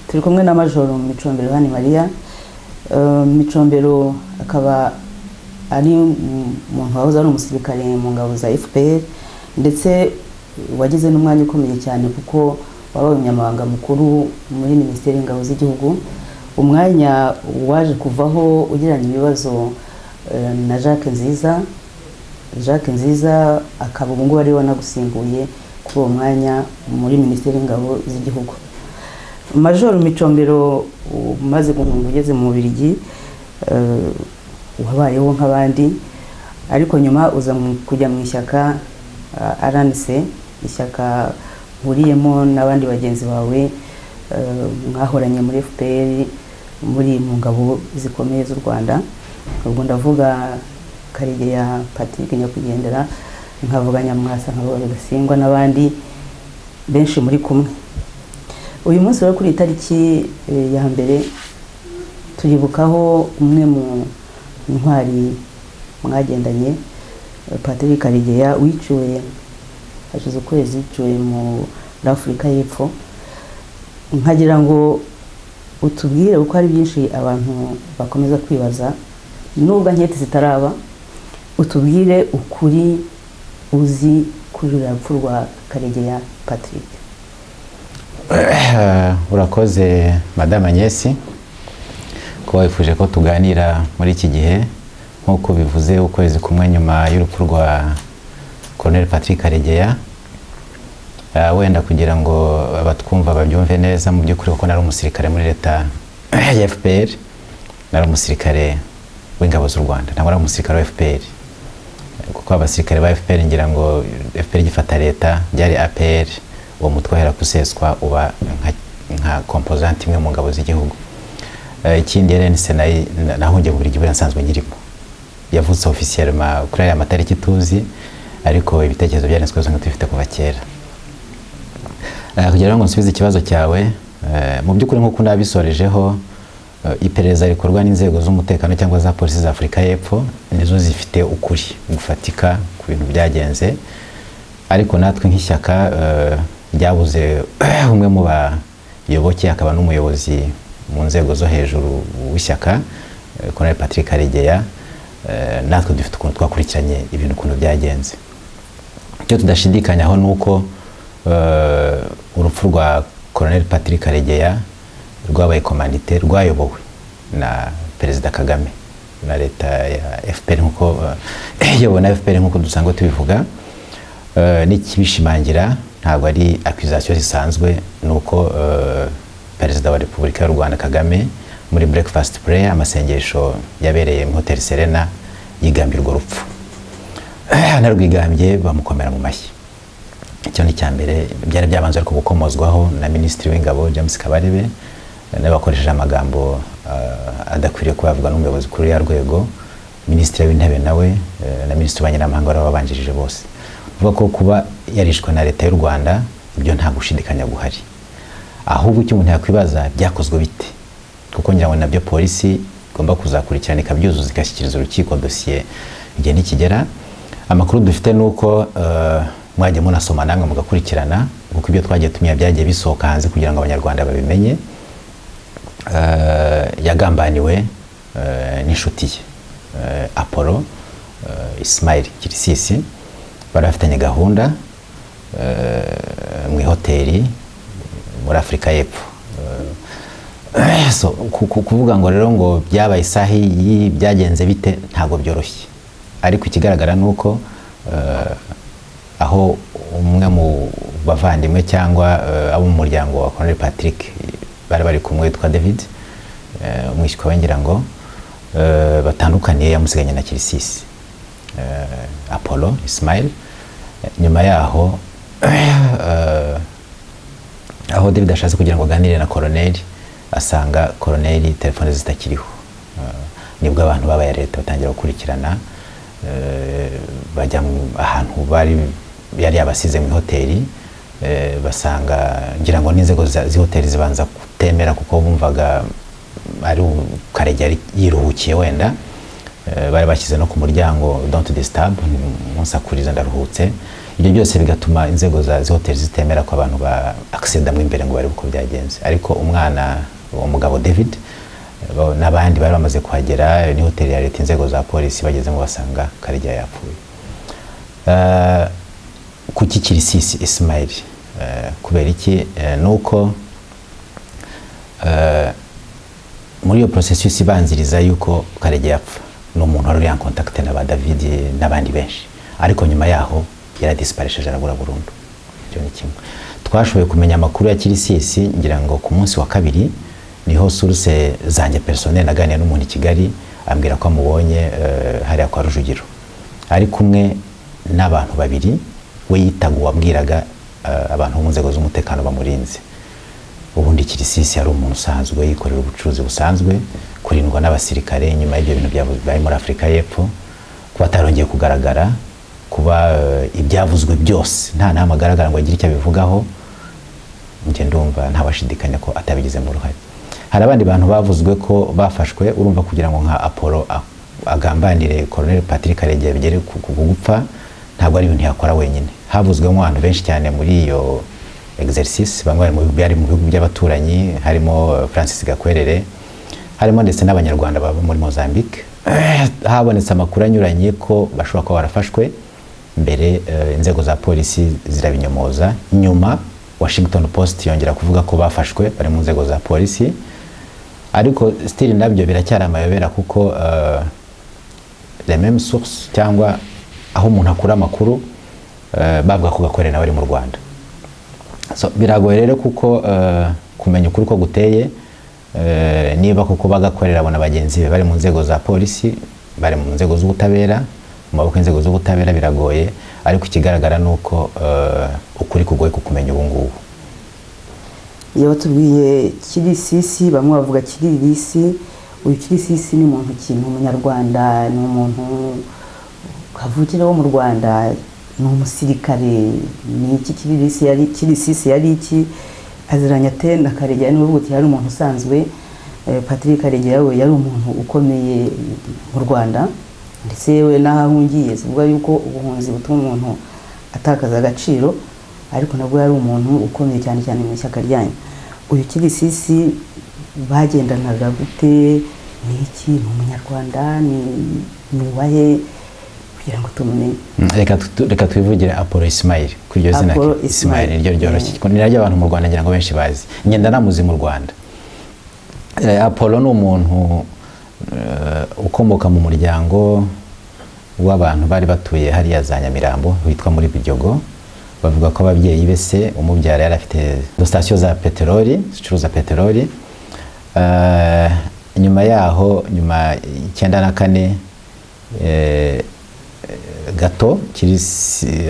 turi kumwe na Major Micombero Hani Maria. Micombero akaba ari umuntu wahoze ari umusirikare mu ngabo za FPR ndetse wagize n'umwanya ukomeye cyane kuko wabaye umunyamabanga mukuru muri Minisiteri y'Ingabo z'Igihugu. Umwanya waje kuvaho ugiranye ibibazo na Jacques Nziza akaba ubu ngubu ari we wanagusimbuye kuri uwo mwanya muri Minisiteri y'Ingabo z'Igihugu. Major Micombero umaze guhunga ugeze mu Bubiligi, wabayeho nk'abandi ariko nyuma uza kujya mu ishyaka RNC, ishyaka buriyemo n'abandi bagenzi bawe mwahoranye muri FPR muri mu ngabo zikomeye z'u Rwanda. Ubwo ndavuga Karegeya Patrick Nyakwigendera, nkavuga Nyamwasa, nkavuga Gasingwa n'abandi benshi muri kumwe. Uyu munsi rero kuri itariki ya mbere turibukaho umwe mu ntwari mwagendanye, Patrick Karegeya, wiciwe hashize ukwezi, wiciwe muri Afurika y'Epfo. Nkagira ngo utubwire uko ari byinshi abantu bakomeza kwibaza nubwo nketi zitaraba, utubwire ukuri uzi kuri urupfu rwa Karegeya Patrick. Urakoze Madame Agnès ko wifuje ko tuganira muri iki gihe. Nkuko bivuze, ukwezi kumwe nyuma y'urupfu rwa Colonel Patrick Karegeya, wenda kugira ngo abatwumva babyumve neza, mu by'ukuri ko nari umusirikare muri leta ya FPR, nari umusirikare w'ingabo z'u Rwanda, ntabwo ari umusirikare wa FPR, kuko abasirikare ba FPR ngira ngo FPR gifata leta byari APR, uwo mutwe hera kuseswa uba nka composante imwe mu ngabo z'igihugu. Ikindi RNC nahungiye mu Bubiligi nsanzwe nyirimo, yavutse officiellement kuri aya matariki tuzi, ariko ibitekerezo byarenzwe zo tubifite kuva kera. Kugira ngo nsubize ikibazo cyawe, mu by'ukuri nk'uko nabisorejeho, iperereza rikorwa n'inzego z'umutekano cyangwa za polisi za Afurika y'Epfo nizo zifite ukuri gufatika ku bintu byagenze, ariko natwe nk'ishyaka ryabuze umwe mu bayoboke akaba n'umuyobozi mu nzego zo hejuru w'ishyaka, Colonel Patrick Karegeya. Natwe dufite ukuntu twakurikiranye ibintu ukuntu byagenze. Icyo tudashidikanyaho nuko urupfu rwa Colonel Patrick Karegeya rwabaye komandite, rwayobowe na Perezida Kagame na leta ya FPR nkuko yobowe na FPR nkuko dusanzwe tubivuga. N'ikibishimangira ntabwo ari accusation zisanzwe, nuko Perezida wa Repubulika y'u Rwanda Kagame muri breakfast prayer, amasengesho yabereye mu Hotel Serena, yigambye urwo rupfu. Narwigambye bamukomera mu mashyi. Icyo ni cyambere, byari byabanze ariko gukomozwaho na Minisitiri w'Ingabo James Kabarebe, n'abakoresheje amagambo adakwiriye kubavuga n'umuyobozi kuri ya rwego, Minisitiri w'Intebe nawe na Minisitiri w'Abanyamahanga babanjirije bose. Uvuga ko kuba yarishwe na leta y'u Rwanda ibyo nta gushidikanya guhari. Ahubwo icyo umuntu yakwibaza, byakozwe bite? Kuko ngira ngo nabyo polisi igomba kuzakurikirana ikabyuzuza igashyikiriza urukiko dosiye igihe nikigera. Amakuru dufite nuko mwajye munasoma namwe mugakurikirana, kuko ibyo twagiye tumenya byagiye bisohoka hanze kugira ngo abanyarwanda babimenye. Yagambaniwe n'inshuti ye Apollo Ismail Kirisisi, bari bafitanye gahunda mu hoteli muri Afurika y'Epfo. So kuvuga ngo rero ngo byabaye isahi byagenze bite ntabwo byoroshye, ariko ikigaragara nuko aho umwe mu bavandimwe cyangwa abo mu muryango wa Colonel Patrick bari kumwe witwa David, umwishywa we ngira ngo batandukaniye, yamusiganye na Kirisisi Apollo Ismail. Nyuma yaho aho David ashatse kugira ngo aganire na Colonel, asanga Colonel telefone zitakiriho. Nibwo abantu babaye leta batangira gukurikirana, bajya ahantu yari yabasize mu hoteli, basanga ngira ngo n'inzego zi hoteli zibanza kutemera kuko bumvaga ari Karegeya yiruhukiye wenda. Bari bashyize no ku muryango don't disturb, munsakuriza ndaruhutse. ibyo byose bigatuma inzego za hoteli zitemera ko abantu ba acceda mu imbere ngo bari uko byagenze. Ariko umugabo David n'abandi bari bamaze kuhagera, ni hoteli ya leta, inzego za polisi bagezemo basanga Karegeya yapfuye. Kuki Kirisisi Ismail? Kubera iki? Nuko muri iyo processus ibanziriza yuko Karegeya yapfa, ni umuntu wari en contact na ba David n'abandi benshi, ariko nyuma yaho yaradisparaisheje arabura burundu. Icyo ni kimwe. Twashoboye kumenya amakuru ya Kirisisi ngira ngo ku munsi wa kabiri, niho source zanjye personnel naganira n'umuntu i Kigali ambwira ko amubonye hariya kwa Rujugiro ari kumwe n'abantu babiri we yitaga wabwiraga abantu mu nzego z'umutekano bamurinze. Ubundi Kirisisi yari umuntu usanzwe yikorera ubucuruzi busanzwe, kurindwa n'abasirikare. Nyuma y'ibyo bintu byabaye muri Afurika y'Epfo, kuba atarongeye kugaragara, kuba ibyavuzwe byose nta nama agaragara ngo agire icyo abivugaho, njye ndumva ntawashidikanya ko atabigizemo uruhare. Hari abandi bantu bavuzwe ko bafashwe, urumva kugira ngo nka Apollo agambanire Colonel Patrick Karegeya bigere ku gupfa, ntabwo ari ibintu yakora wenyine. Havuzwemo abantu benshi cyane muri iyo exercice, bamwe bari mu bihugu by'abaturanyi, harimo Francis Gakwerere, harimo ndetse n'abanyarwanda baba muri Mozambique. Habonetse amakuru anyuranye ko bashobora kuba barafashwe mbere, inzego za polisi zirabinyomoza. Nyuma Washington Post yongera kuvuga ko bafashwe bari mu nzego za polisi, ariko still nabyo biracyari amayobera kuko les mêmes sources cyangwa aho umuntu akura amakuru bavuga ko Gakwerere bari mu Rwanda. So biragoye rero kuko kumenya ukuri ko guteye, niba kuko Bagakorera abona bagenzi be bari mu nzego za polisi, bari mu nzego z'ubutabera, mu maboko y'inzego z'ubutabera, biragoye. Ariko ikigaragara nuko ukuri kugoye kukumenya ubu ngubu. Iyo tubwiye Kirisisi, bamwe bavuga Kiririsi. Uyu Kirisisi ni muntu kintu, umunyarwanda, ni umuntu kavukire wo mu Rwanda, ni umusirikare. Ni iki Kirisisi yari iki? Aziranya ate na Karegeya? Ni uvuga yari umuntu usanzwe. Patrick Karegeya we yari umuntu ukomeye mu Rwanda, ndetse yewe n'ahahungiye zivuga yuko ubuhunzi butuma umuntu atakaza agaciro, ariko nabwo yari umuntu ukomeye cyane cyane mu ishyaka ryanyu. Uyu Kirisisi bagendanaga gute? Ni iki? Ni umunyarwanda? Ni uwahe? kugira ngo tumenye. Reka twivugire Apollo Ismail, kuri iryo zina Ismail niryo ryoroshye, ni naryo abantu mu Rwanda ngira ngo benshi bazi. Ngenda namuzi mu Rwanda. Apollo ni umuntu ukomoka mu muryango w'abantu bari batuye hariya za Nyamirambo witwa muri Biryogo. Bavuga ko ababyeyi bese umubyara yari afite station za peteroli, zicuruza peteroli. Nyuma yaho, nyuma 94 gato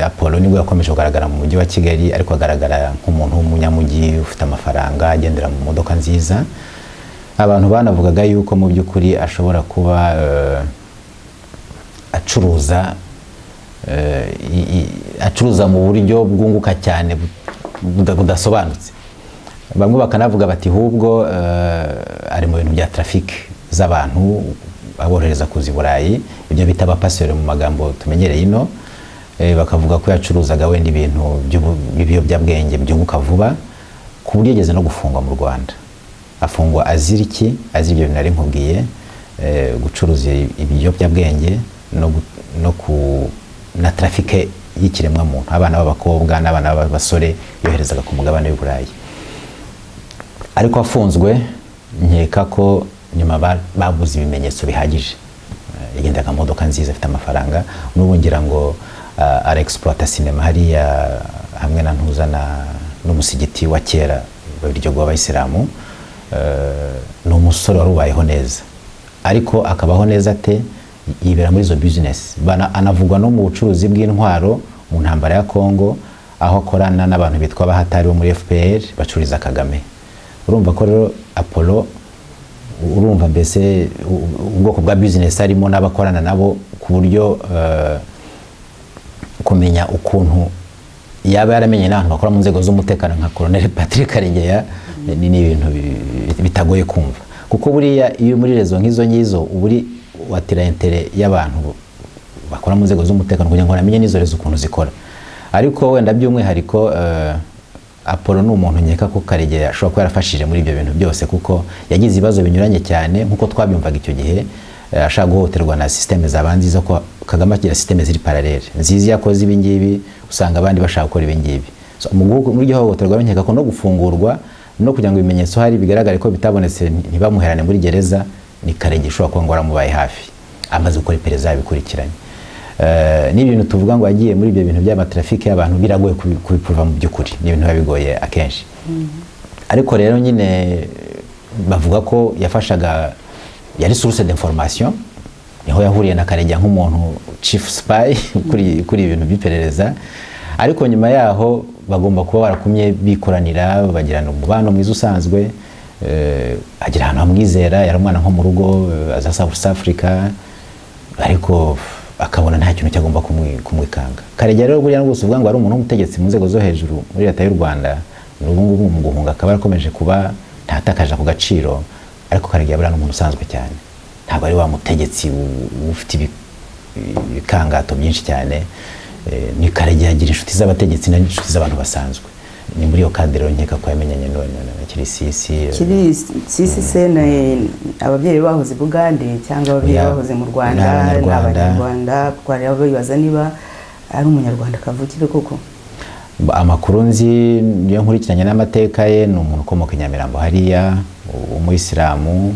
Apollo nibwo yakomeje kugaragara mu mujyi wa Kigali, ariko agaragara nk'umuntu w'umunyamujyi ufite amafaranga, agendera mu modoka nziza. Abantu banavugaga yuko mu by'ukuri ashobora kuba acuruza mu buryo bwunguka cyane budasobanutse. Bamwe bakanavuga bati hubwo ari mu bintu bya traffic z'abantu abohereza kuzi Burayi, ibyo bita abapaseri mu magambo tumenyereye ino. Bakavuga ko yacuruzaga wenda ibintu by'ibiyobyabwenge byunguka vuba, ku buryo yageze no gufungwa mu Rwanda. Afungwa azira iki? Azira ibyo bintu nari nkubwiye, gucuruza ibiyobyabwenge na traffic y'ikiremwa muntu, abana b'abakobwa n'abana b'abasore yoherezaga ku mugabane w'u Burayi. Ariko afunzwe, nkeka ko nyuma babuze ibimenyetso bihagije. Yagendaga mu modoka nziza, afite amafaranga, n'ubu ngira ngo ara-exploita cinema hariya hamwe na ntuzana n'umusigiti wa kera Biryogo w'Abayisilamu. Ni umusore wari ubayeho neza, ariko akabaho neza ate? Yibera muri zo business. Anavugwa no mu bucuruzi bw'intwaro mu ntambara ya Kongo, aho akorana n'abantu bitwa abahatari bo muri FPR bacuriza Kagame. Urumva ko rero Apollo, urumva mbese ubwoko bwa business arimo n'abakorana nabo, ku buryo kumenya ukuntu yaba yaramenye n'abantu bakora mu nzego z'umutekano nka Colonel Patrick Karegeya ni ibintu bitagoye kumva. Kuko buriya iyo muri rezo nk'izo uburi watira intere y'abantu bakora mu nzego z'umutekano kugira ngo namenye n'izo rezo ukuntu zikora. ariko wenda by'umwihariko Apollo ni umuntu nkeka ko Karegeya ashobora kuba yarafashije muri ibyo bintu byose, kuko yagize ibibazo binyuranye cyane nk'uko twabyumvaga icyo gihe, ashaka guhohoterwa na systeme zabanziza, ko Kagame agira systeme ziri parallele nziza, yakoze ibi ngibi usanga abandi bashaka gukora ibi ngibi. Muri iryo hohoterwa nkeka ko no gufungurwa no kugira ngo ibimenyetso hari bigaragare ko bitabonetse ntibamuherane muri gereza, ni Karegeya ushobora kuba ngo aramubaye hafi amaze gukora iperereza yabikurikiranye. N'ibintu tuvuga ngo agiye muri ibyo bintu by'amatrafike y'abantu biragoye kubiprova mu by'ukuri, ni ibintu bigoye akenshi. Ariko rero nyine bavuga ko yafashaga, yari source d'information, niho yahuriye na Karegeya nk'umuntu chief spy kuri ibintu by'iperereza. Ariko nyuma yaho bagomba kuba barakumye bikoranira, bagirana umubano mwiza usanzwe, agira ahantu hamwizera, yari umwana nko mu rugo aza South Africa, ariko akabona nta kintu cyagomba kumwikanga. Karegeya rero buriya rwose uvuga ngo ari umuntu w'umutegetsi mu nzego zo hejuru muri leta y'u Rwanda, n'ubu ngubu mu guhunga akaba yarakomeje kuba ntatakaje ku gaciro, ariko Karegeya buriya n'umuntu usanzwe cyane, ntabwo ari wa mutegetsi ufite ibikangato byinshi cyane. Ni Karegeya agira inshuti z'abategetsi n'inshuti z'abantu basanzwe. Ni muri iyo kadire rero nkeka ko yamenyanye na Kirisisi. Kirisisi se ababyeyi bahoze i Bugande cyangwa ababyeyi bahoze mu Rwanda, n'Abanyarwanda, twari bibaza niba ari umunyarwanda kavukire koko. Amakuru nzi niyo nkurikiranye n'amateka ye, ni umuntu ukomoka i Nyamirambo hariya, umuyisilamu,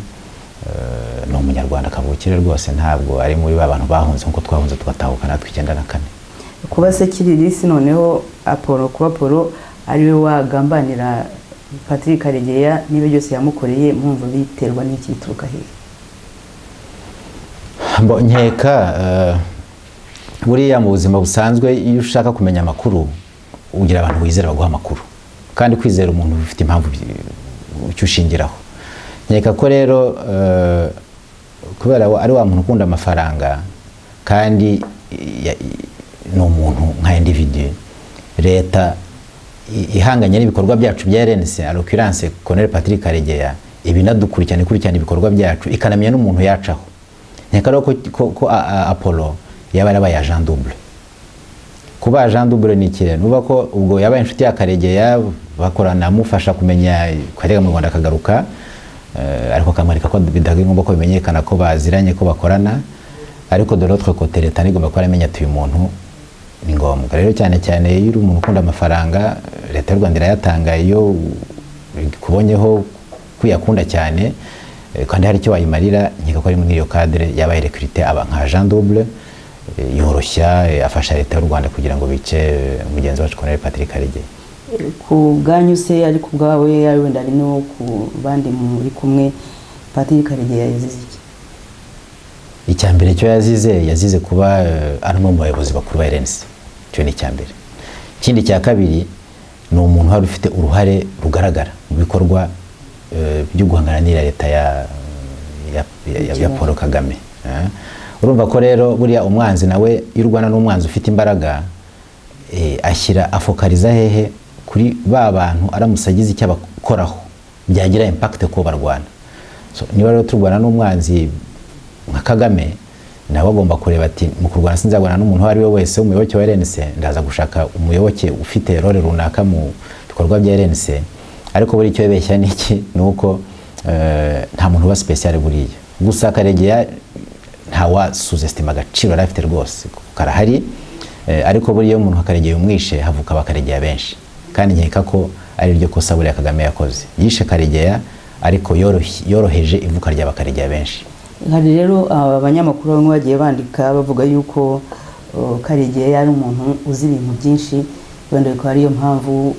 ni umunyarwanda kavukire rwose, ntabwo ari muri ba bantu bahunze nk'uko twahunze tugatahuka natwe 94. Kuba se Kirisisi noneho kuba Apollo ariwe wagambanira Patrick Karegeya, niba byose yamukoreye, mwumva biterwa n'iki, bituruka hehe? Nkeka buriya mu buzima busanzwe iyo ushaka kumenya amakuru ugira abantu wizera baguha amakuru, kandi kwizera umuntu bifite impamvu icyo ushingiraho. Nkeka ko rero kubera ari wa muntu ukunda amafaranga kandi ni umuntu nka individu, leta ihanganye n'ibikorwa byacu bya RNC, à l'occurrence Colonel Patrick Karegeya, ibinadukurikirana ibikorwa byacu, ikanamenya n'umuntu yacaho. Nkeka rero ko Apollo yaba yarabaye agent double. Kuba agent double ni ikintu nuba ko ubwo yabaye inshuti ya Karegeya, bakorana amufasha kumenya Karegeya mu Rwanda akagaruka, ariko kamwereka ko bidagomba ko bimenyekana ko baziranye, ko bakorana. Ariko de l'autre côté leta nigomba ko aramenya ati uyu muntu ni ngombwa. Rero cyane cyane iyo uri umuntu ukunda amafaranga, leta y'u Rwanda irayatanga iyo kubonyeho kuyakunda cyane, kandi hari icyo wayimarira. Nkeka ko ari muri iyo cadre yabaye recruté aba nka agent double, yoroshya, afasha leta y'u Rwanda kugira ngo bice mugenzi wacu Colonel Patrick Karegeya. Ku bwanyu se, ariko ubwawe ari wenda ari no ku bandi muri kumwe, Patrick Karegeya yazize iki? Icyambere cyo yazize kuba ari mu bayobozi bakuru ba RNC, cyo ni icyambere. Ikindi cya kabiri, ni umuntu wari ufite uruhare rugaragara mu bikorwa byo guhangana n'ira leta ya Paul Kagame. Urumva ko rero buriya umwanzi nawe y'u Rwanda n'umwanzi ufite imbaraga, ashyira afokaliza hehe kuri ba bantu aramusagize icyo abakoraho byagira impact ko barwana. Niba rero turwana n'umwanzi nka Kagame, nawe agomba kureba ati mu kurwana sinzagwana n'umuntu ari we wese umuyoboke wa RNC, ndaza gushaka umuyoboke ufite role runaka mu bikorwa bya RNC. Ariko buri icyo beshya niki nuko nta muntu uba special buriya. Gusa Karegeya ntawa suzestima agaciro arafite rwose, karahari, ariko buriya umuntu akaregeye umwishe havuka abakaregeya benshi, kandi nkeka ko ari ryo kosa buriya Kagame yakoze, yishe Karegeya ariko yoroheje ivuka ry'abakaregeya benshi. Hari rero abanyamakuru bamwe bagiye bandika bavuga yuko Karegeya ari umuntu uzi ibintu byinshi, wenda ko ariyo mpamvu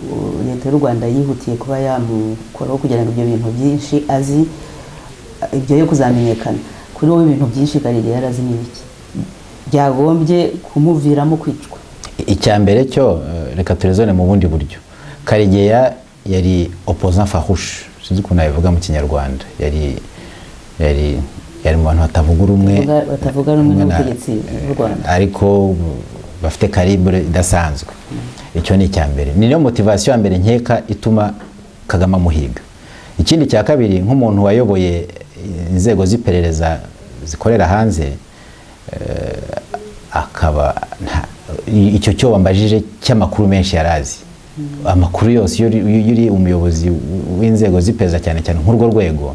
leta y'u Rwanda yihutiye kuba yamukoraho kugira ngo ibyo bintu byinshi azi ibyo yo kuzamenyekana. Kuri wowe ibintu byinshi Karegeya yarazi n'ibiki byagombye kumuviramo kwicwa? Icyambere cyo reka turezone mu bundi buryo. Karegeya yari opposant farouche, sinzi ko nabivuga mu Kinyarwanda, yari mu bantu batavuga rumwe n'ubutegetsi bw'u Rwanda, ariko bafite calibre idasanzwe. Icyo ni icyambere, niyo motivation ya mbere nkeka ituma Kagame amuhiga. Ikindi cya kabiri, nk'umuntu wayoboye inzego z'iperereza zikorera hanze, akaba icyo cyo wambajije cy'amakuru menshi yarazi. Amakuru yose iyo uri umuyobozi w'inzego z'iperereza cyane cyane nk'urwo rwego,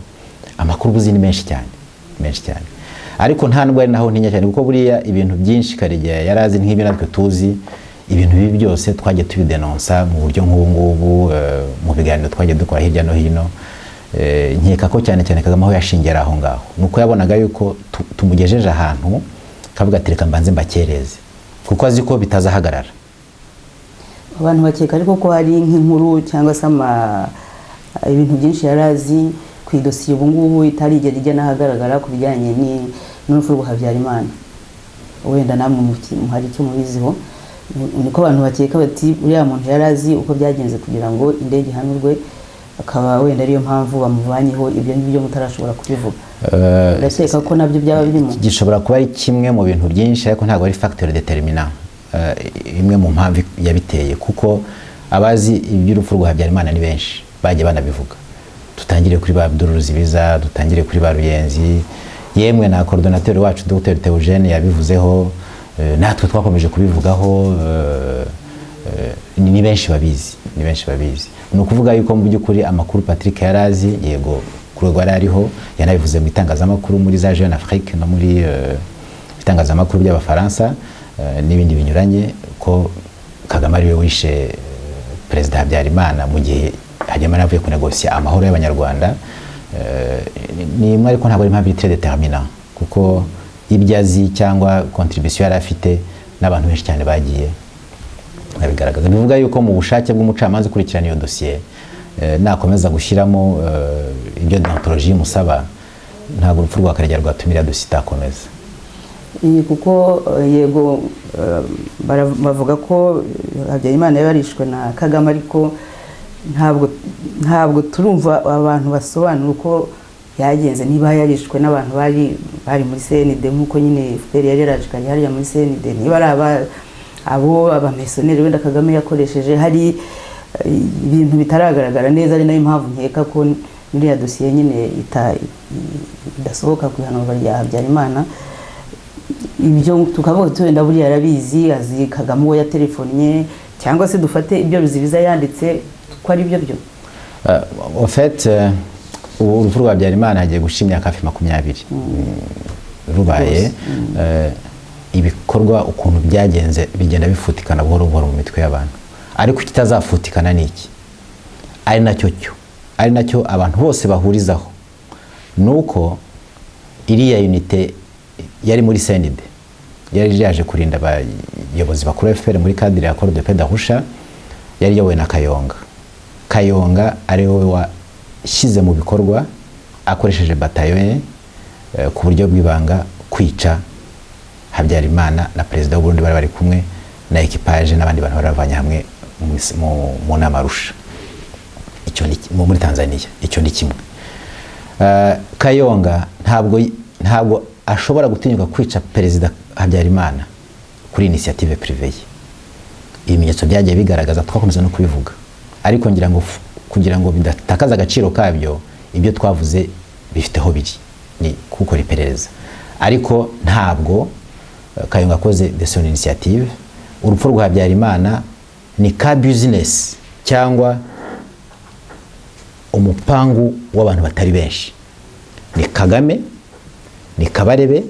amakuru uzi ni menshi cyane. Ariko nta nubwo ari naho ntinya cyane, kuko buriya ibintu byinshi Karegeya yarazi nk'ibyo natwe tuzi, ibintu bibi byose twagiye tubidenonsa mu buryo nk'ubu mu biganiro twagiye dukora hirya no hino. Nkeka ko cyane Kagame aho yashingira aho ngaho nuko yabonaga yuko tumugejeje ahantu kavuga ati reka mbanze mbakereze, kuko azi ko bitazahagarara. Abantu bakeka ariko ko hari nk'inkuru cyangwa se ibintu byinshi yarazi ku idosiye ubu ngubu itarigera ijya n'ahagaragara ku bijyanye n'urupfu rwa Habyarimana. Wenda namwe hari icyo mubiziho, niko abantu bakeka bati uriya muntu yarazi uko byagenze kugira ngo indege ihanurwe, akaba wenda ariyo mpamvu bamuvanyeho. Ibyo ngibyo mutarashobora kubivuga, ndakeka ko nabyo byaba birimo. Gishobora kuba ari kimwe mu bintu byinshi, ariko ntabwo ari facteur determinant, imwe mu mpamvu yabiteye, kuko abazi iby'urupfu rwa Habyarimana ni benshi bagiye banabivuga. Tutangire kuri ba Abdul Ruzibiza, dutangire kuri ba Ruyenzi, yemwe na coordinateur wacu Dr Theogene yabivuzeho, natwe twakomeje kubivugaho. Ni benshi babizi. Ni ukuvuga yuko mu by'ukuri amakuru Patrick yarazi, yego kurego ariho, yanabivuze mu itangazamakuru muri za Jeune Afrique no muri itangazamakuru by'Abafaransa n'ibindi binyuranye, ko Kagame ariwe wishe Perezida Habyarimana mu gihe Habyarimana avuye kunegosia amahoro y'Abanyarwanda. Ni imwe, ariko ntabwo ari impamvu très déterminant, kuko ibyo azi cyangwa contribution yari afite n'abantu benshi cyane bagiye nabigaragaza. Bivuga yuko mu bushake bw'umucamanza ukurikirana iyo dosiye nakomeza gushyiramo ibyo deontologie musaba, ntabwo urupfu rwa Karegeya rwatumira dosiye itakomeza. Kuko yego bavuga ko Habyarimana yarishwe na Kagame, ariko ntabwo turumva abantu basobanura uko yagenze, niba yarishwe n'abantu bari muri CND nk'uko nyine FPR yari yarajikanye hariya muri CND, niba ari abo abamesoneri wenda Kagame yakoresheje. Hari ibintu bitaragaragara neza, ari nayo mpamvu nkeka ko muri ya dosiye nyine idasohoka ku ihanurwa rya Habyarimana. Ibyo tukavuga tuwenda buri yarabizi, azi Kagame uwo yatelefonnye, cyangwa se dufate ibyo Ruzibiza yanditse ko ari byo. En fait urupfu rwa Habyarimana hagiye gushimya imyaka hafi 20 rubaye. Ibikorwa ukuntu byagenze bigenda bifutikana buhoro buhoro mu mitwe y'abantu, ariko kitazafutikana niki, ari nacyo abantu bose bahurizaho, nuko iriya unité yari muri CND yari yaje kurinda abayobozi bakuru FPR muri cadre ya Accord de Paix d'Arusha, yari yowe na Kayonga ari we washyize mu bikorwa akoresheje bataillon ku buryo bw'ibanga kwica Habyarimana na Perezida w'u Burundi bari kumwe na equipage n'abandi bantu baravanye hamwe mu nama Arusha, icyo ni muri Tanzania. Icyo ni kimwe. Kayonga ntabwo ashobora gutinyuka kwica Perezida Habyarimana kuri initiative privée. Ibimenyetso byagiye bigaragaza, twakomeza no kubivuga, ariko ngira ngo kugira ngo bidatakaza agaciro kabyo, ibyo twavuze bifiteho biri ni kuko iperereza. Ariko ntabwo Kayonga akoze de son initiative. Urupfu rwa Habyarimana ni ka business cyangwa umupangu w'abantu batari benshi. Ni Kagame, ni Kabarebe,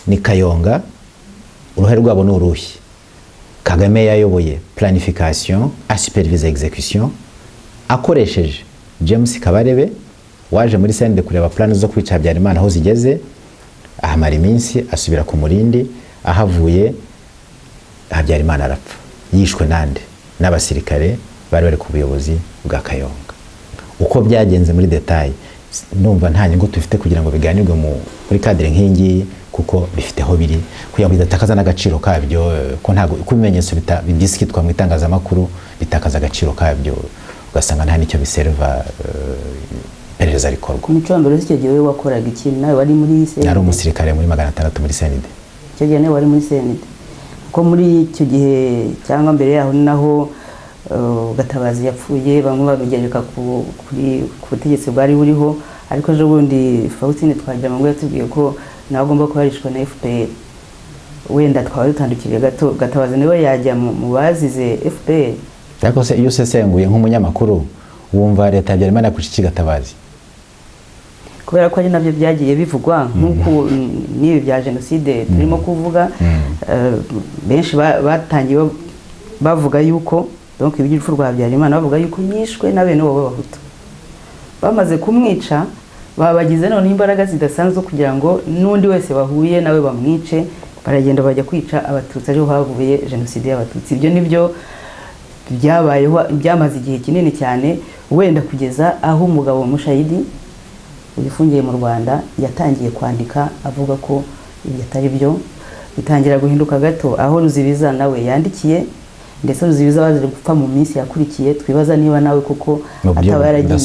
ni Kayonga. Uruhare rwabo ni uruhi. Kagame yayoboye planification, supervise execution, akoresheje James Kabarebe waje muri CND kureba plan zo kwica Habyarimana aho zigeze, ahamara iminsi asubira ku Murindi, ahavuye Habyarimana arapfa. Yishwe nande n'abasirikare bari ku buyobozi bwa Kayonga. Uko byagenze muri detail numva nta nyungu tufite kugira ngo biganirwe muri cadre nk'ingi, kuko bifiteho biri kugira ngo bidatakaza n'agaciro kabyo, ko ntago kubimenyetso bidiskitwa mu itangazamakuru bitakaza agaciro kabyo, ugasanga nta nicyo biserva perereza rikorwa. Umuco mbere icyo gihe wakoraga iki? Nawe wari muri CND? Nari umusirikare muri 600 muri CND. Icyo gihe nawe wari muri CND? Ko muri icyo gihe cyangwa mbere yaho naho Gatabazi yapfuye, bamwe babigereka ku butegetsi bwari buriho, ariko ejo bundi Faustine Twagiramungu yatubwiye ko nawe agomba kubarishwa na FPR. wenda twaba dutandukiriye gato. Gatabazi niwe yajya mu bazize FPR. ariko se iyo usesenguye nk'umunyamakuru wumva leta ya Habyarimana yakurikije iki Gatabazi? Kubera ko ari nabyo byagiye bivugwa nk'uko n'ibi bya jenoside turimo kuvuga, benshi batangiye bavuga yuko donc iby'urupfu rwa Habyarimana bavuga yuko yishwe na bene wabo Bahutu. Bamaze kumwica babagize none imbaraga zidasanzwe kugira ngo n'undi wese bahuye nawe bamwice, baragenda bajya kwica abatutsi, ariho havuye jenoside y'abatutsi. Ibyo nibyo byabayeho, byamaze igihe kinini cyane, wenda kugeza aho umugabo Mushayidi ugifungiye mu Rwanda yatangiye kwandika avuga ko ibyo atari byo. Bitangira guhinduka gato aho Ruzibiza nawe yandikiye, ndetse Ruzibiza waje gupfa mu minsi yakurikiye. Twibaza niba nawe kuko ataba yaragiye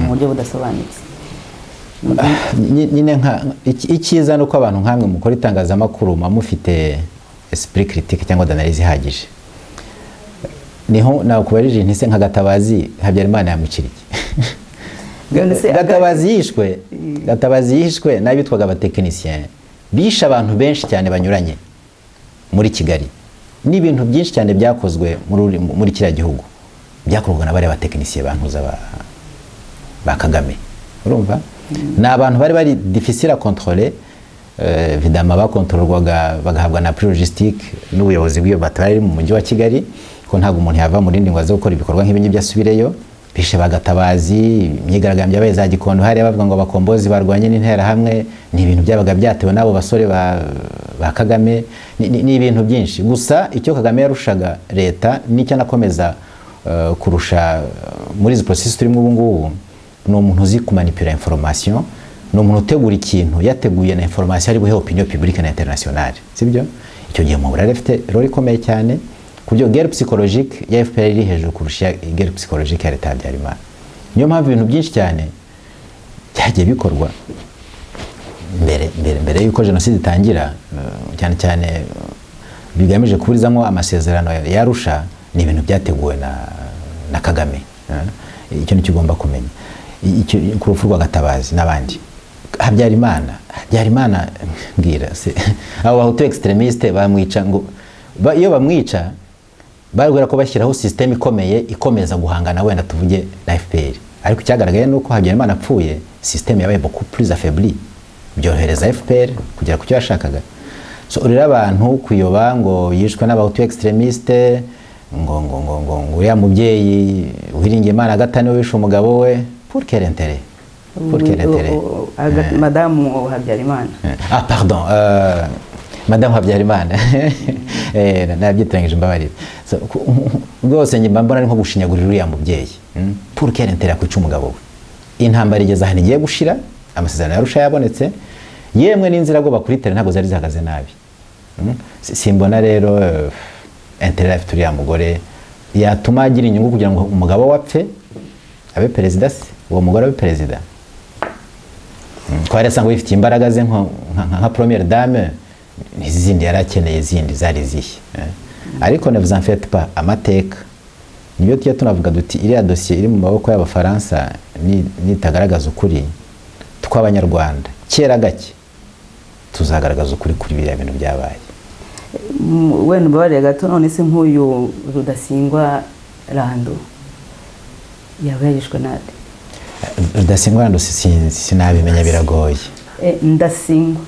mu buryo budasobanutse. Nyine icyiza nuko abantu nkamwe mukora itangazamakuru mufite esprit critique cyangwa d'analyse ihagije. Niho nakubarije ntise nka Gatabazi Habyarimana yamukiriki. Gatabazi yishwe n'abitwaga abatekinisien bisha abantu benshi cyane banyuranye muri Kigali. N'ibintu byinshi cyane byakozwe muri kiriya gihugu byakorwa na bari abatekinisien bantuza ba Kagame. Urumva? Ni abantu bari difficile à contrôler, évidemment bakontororwaga bagahabwa na logistique n'ubuyobozi bw'iyo batari mu mujyi wa Kigali, ko ntago umuntu yava mu rindi ngo aze gukora ibikorwa nk'ibinyi byasubireyo. Bishe Bagatabazi, imyigaragambyo yabaye za Gikondo hari bavuga ngo abakombozi barwanye n'intera hamwe, ni ibintu byabaga byatewe n'abo basore ba Kagame, ni ibintu byinshi. Gusa icyo Kagame yarushaga leta n'icyo nakomeza kurusha muri izi process turimo ubu ngubu, ni umuntu uzi kumanipula information, ni umuntu utegura ikintu yateguye na information ari buhe opinion publique na internationale, sibyo? Icyo gihe mu burare afite role ikomeye cyane, kubyo guerre psychologique ya FPR iri hejuru kurusha guerre psychologique ya leta ya Habyarimana. Niyo mpamvu ibintu byinshi cyane byagiye bikorwa mbere yuko jenoside itangira, cyane bigamije kuburizamo amasezerano ya Arusha, ni ibintu byateguwe na Kagame. Icyo ni kigomba kumenya. Ku rupfu rwa Gatabazi n'abandi. Habyarimana mbwira se abo Bahutu extremiste bamwica ngo iyo bamwica barwera ko bashyiraho system ikomeye ikomeza guhangana wenda tuvuge na FPR. Ariko cyagaragaye nuko Habyarimana apfuye system yabaye beaucoup plus affaiblie, byorohereza FPR kugera ku cyo yashakaga. So urira abantu kuyoba ngo yishwe n'Abahutu extremiste, ngo ya mubyeyi Uwiringiye Imana Agatha wishe umugabo we pour quel intérêt? Madame Habyarimana. Ah pardon, Madame Habyarimana. Nabyitangije mbabarira. Rwose njye mbona ari nko gushinyagurira uriya mubyeyi. Pour quel intérêt kwica umugabo we? Intambara igeze ahantu igiye gushira, amasezerano yarusha yabonetse, yemwe n'inzira go bakuritere ntago zari zihagaze nabi. Simbona rero intérêt afite uriya mugore yatuma agira inyungu kugira ngo umugabo wapfe abe perezida se, uwo mugore abe perezida. Kwa rero sangwa ifite imbaraga ze nka première dame, n'izindi yarakeneye zindi zari zihe. Ariko ne vous en faites pas, amateka niyo tiya tunavuga duti iriya dossier iri mu maboko y'Abafaransa nitagaragaza ukuri tw'Abanyarwanda kera gake tuzagaragaza ukuri kuri biriya bintu byabaye. Wenda mbabare gato, none se nk'uyu Rudasingwa Lando yaba yarishwe nande? Rudasingwa Lando sinabimenya, biragoye. Ndasingwa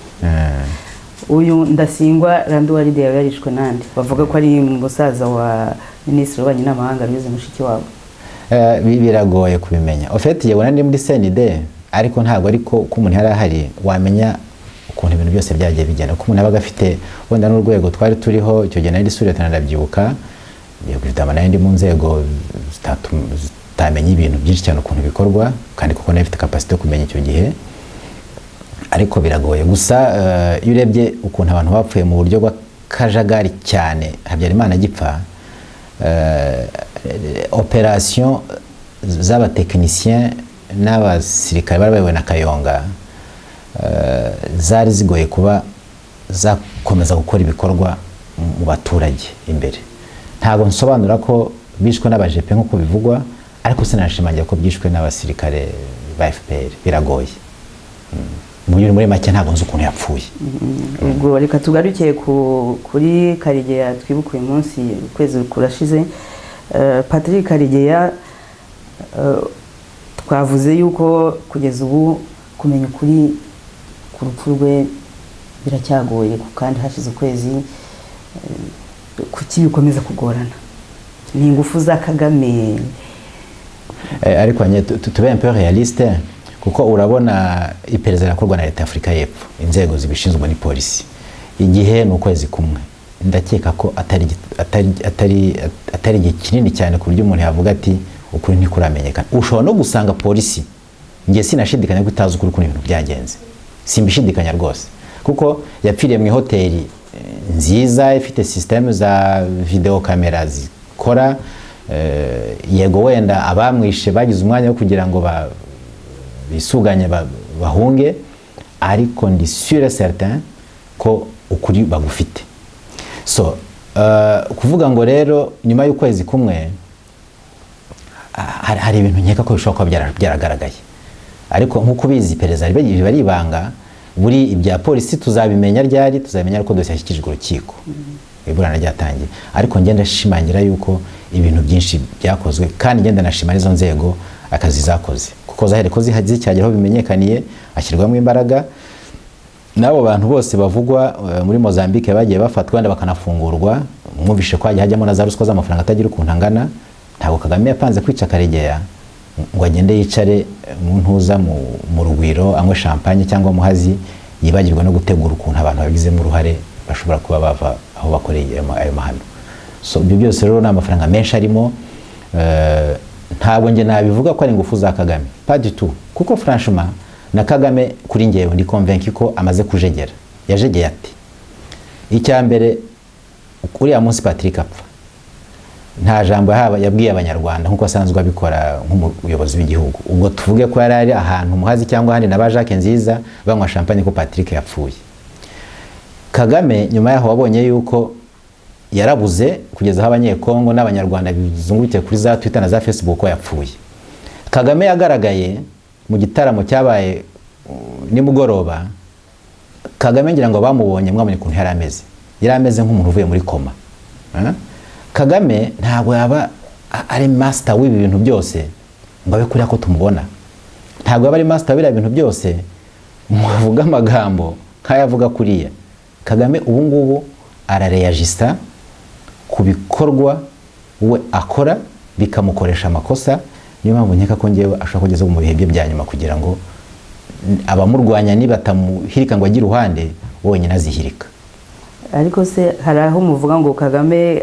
uyu Ndasingwa Lando wari yaba yarishwe nande? Bavuga ko ari musaza wa Minisitiri w'Ububanyi n'Amahanga Louise Mushikiwabo. Biragoye kubimenya. En fait yabona ndi muri CND, ariko ntabwo ariko ko umuntu yari ahari wamenya ukuntu ibintu byose byagiye bigenda, ko umuntu abaga afite wenda n'urwego twari turiho icyo gihe nari suri tanarabyibuka, yabwitama nayo ndi mu nzego zitamenya ibintu byinshi cyane ukuntu bikorwa, kandi kuko nayo ifite capacity yo kumenya icyo gihe. Ariko biragoye gusa iyo urebye ukuntu abantu bapfuye mu buryo bw'akajagari cyane Habyarimana agipfa, operation z'abatekinisien n'abasirikare bari bayobowe na Kayonga zari zigoye kuba zakomeza gukora ibikorwa mu baturage imbere. Ntabwo nsobanura ko bishwe n'abajepe nk'uko bivugwa, ariko sinashimangira ko byishwe n'abasirikare ba FPR. Biragoye. muri make ntabwo nzi ukuntu yapfuye. Ubwo reka tugarukiye kuri Karegeya twibuka uyu munsi ukwezi kurashize. Patrick Karegeya twavuze yuko kugeza ubu kumenya ukuri ku rupfu rwe biracyagoye, kandi hashize ukwezi. Kuki bikomeza kugorana? Ni ingufu za Kagame? Ariko tube un peu réaliste, kuko urabona iperereza rakorwa na leta y'Afrika y'Epfo, inzego zibishinzwe ni polisi. Igihe ni ukwezi kumwe, ndakeka ko atari igihe kinini cyane ku buryo umuntu yavuga ati ukuri ntikuramenyekana. Ushobora no gusanga polisi, ngiye sinashidikanya ko itazi ukuri ukuntu ibintu byagenze, simbishidikanya rwose, kuko yapfiriye mu hoteli nziza ifite systeme za video camera zikora. Yego wenda abamwishe bagize umwanya wo kugira ngo bisuganye bahunge, ariko ndi sûr et certain ko ukuri bagufite. So kuvuga ngo rero nyuma y'ukwezi kumwe hari ibintu nkeka ko bishobora kuba byaragaragaye, ariko nk'uko bizi iperereza riba ribanga. Buri ibya polisi tuzabimenya ryari, tuzabimenya ko dosiye yashyikirijwe urukiko, iburana ryatangiye. Ariko ngenda shimangira yuko ibintu byinshi byakozwe, kandi ngenda nashima izo nzego akazi zakoze, kuko zahere ko zihagize cyageraho bimenyekaniye, ashyirwamo imbaraga. Nabo bantu bose bavugwa muri Mozambique bagiye bafatwa wenda bakanafungurwa, mwumvishe ko hajyamo na za ruswa z'amafaranga atagira ukuntu angana. Ntabwo Kagame yapanze kwica Karegeya ngo agende yicare mu ntuza mu rugwiro anywe champagne cyangwa muhazi, yibagirwa no gutegura ukuntu abantu babigizemo uruhare bashobora kuba bava aho bakoreye ayo mahano. So ibyo byose rero n'amafaranga menshi arimo. Ntabwo nge nabivuga ko ari ingufu za Kagame, pas du tout, kuko franchement na Kagame kuri ngewe ndi convaincu ko amaze kujegera. Yajegeye ati, icyambere uriya munsi Patrick apfa, nta jambo yabwiye abanyarwanda nkuko asanzwe abikora nk'umuyobozi w'igihugu. Ubwo tuvuge ko yari ari ahantu muhazi cyangwa handi na ba Jacques Nziza banywa champagne ko Patrick yapfuye. Kagame nyuma yaho wabonye yuko yarabuze kugeza aho abanyekongo n'abanyarwanda bizungurukiye kuri za Twitter na za Facebook ko yapfuye. Kagame yagaragaye mu gitaramo cyabaye nimugoroba. Kagame ngira ngo bamubonye mwabonye ukuntu yari ameze nk'umuntu uvuye muri koma. Kagame ntabwo yaba ari master w'ibi bintu byose ngo abe kuriya ko tumubona. Ntabwo yaba ari master w'ibi bintu byose muvuga amagambo nk'ayavuga kuriya. Kagame ubu ngubu arareagista ku bikorwa we akora bikamukoresha amakosa. Niyo mpamvu nkeka ko ngewe ashaka kugeza mu bihe bye bya nyuma kugira ngo abamurwanya nibatamuhirika ngo agire uruhande wonyine azihirika. Ariko se hari aho muvuga ngo Kagame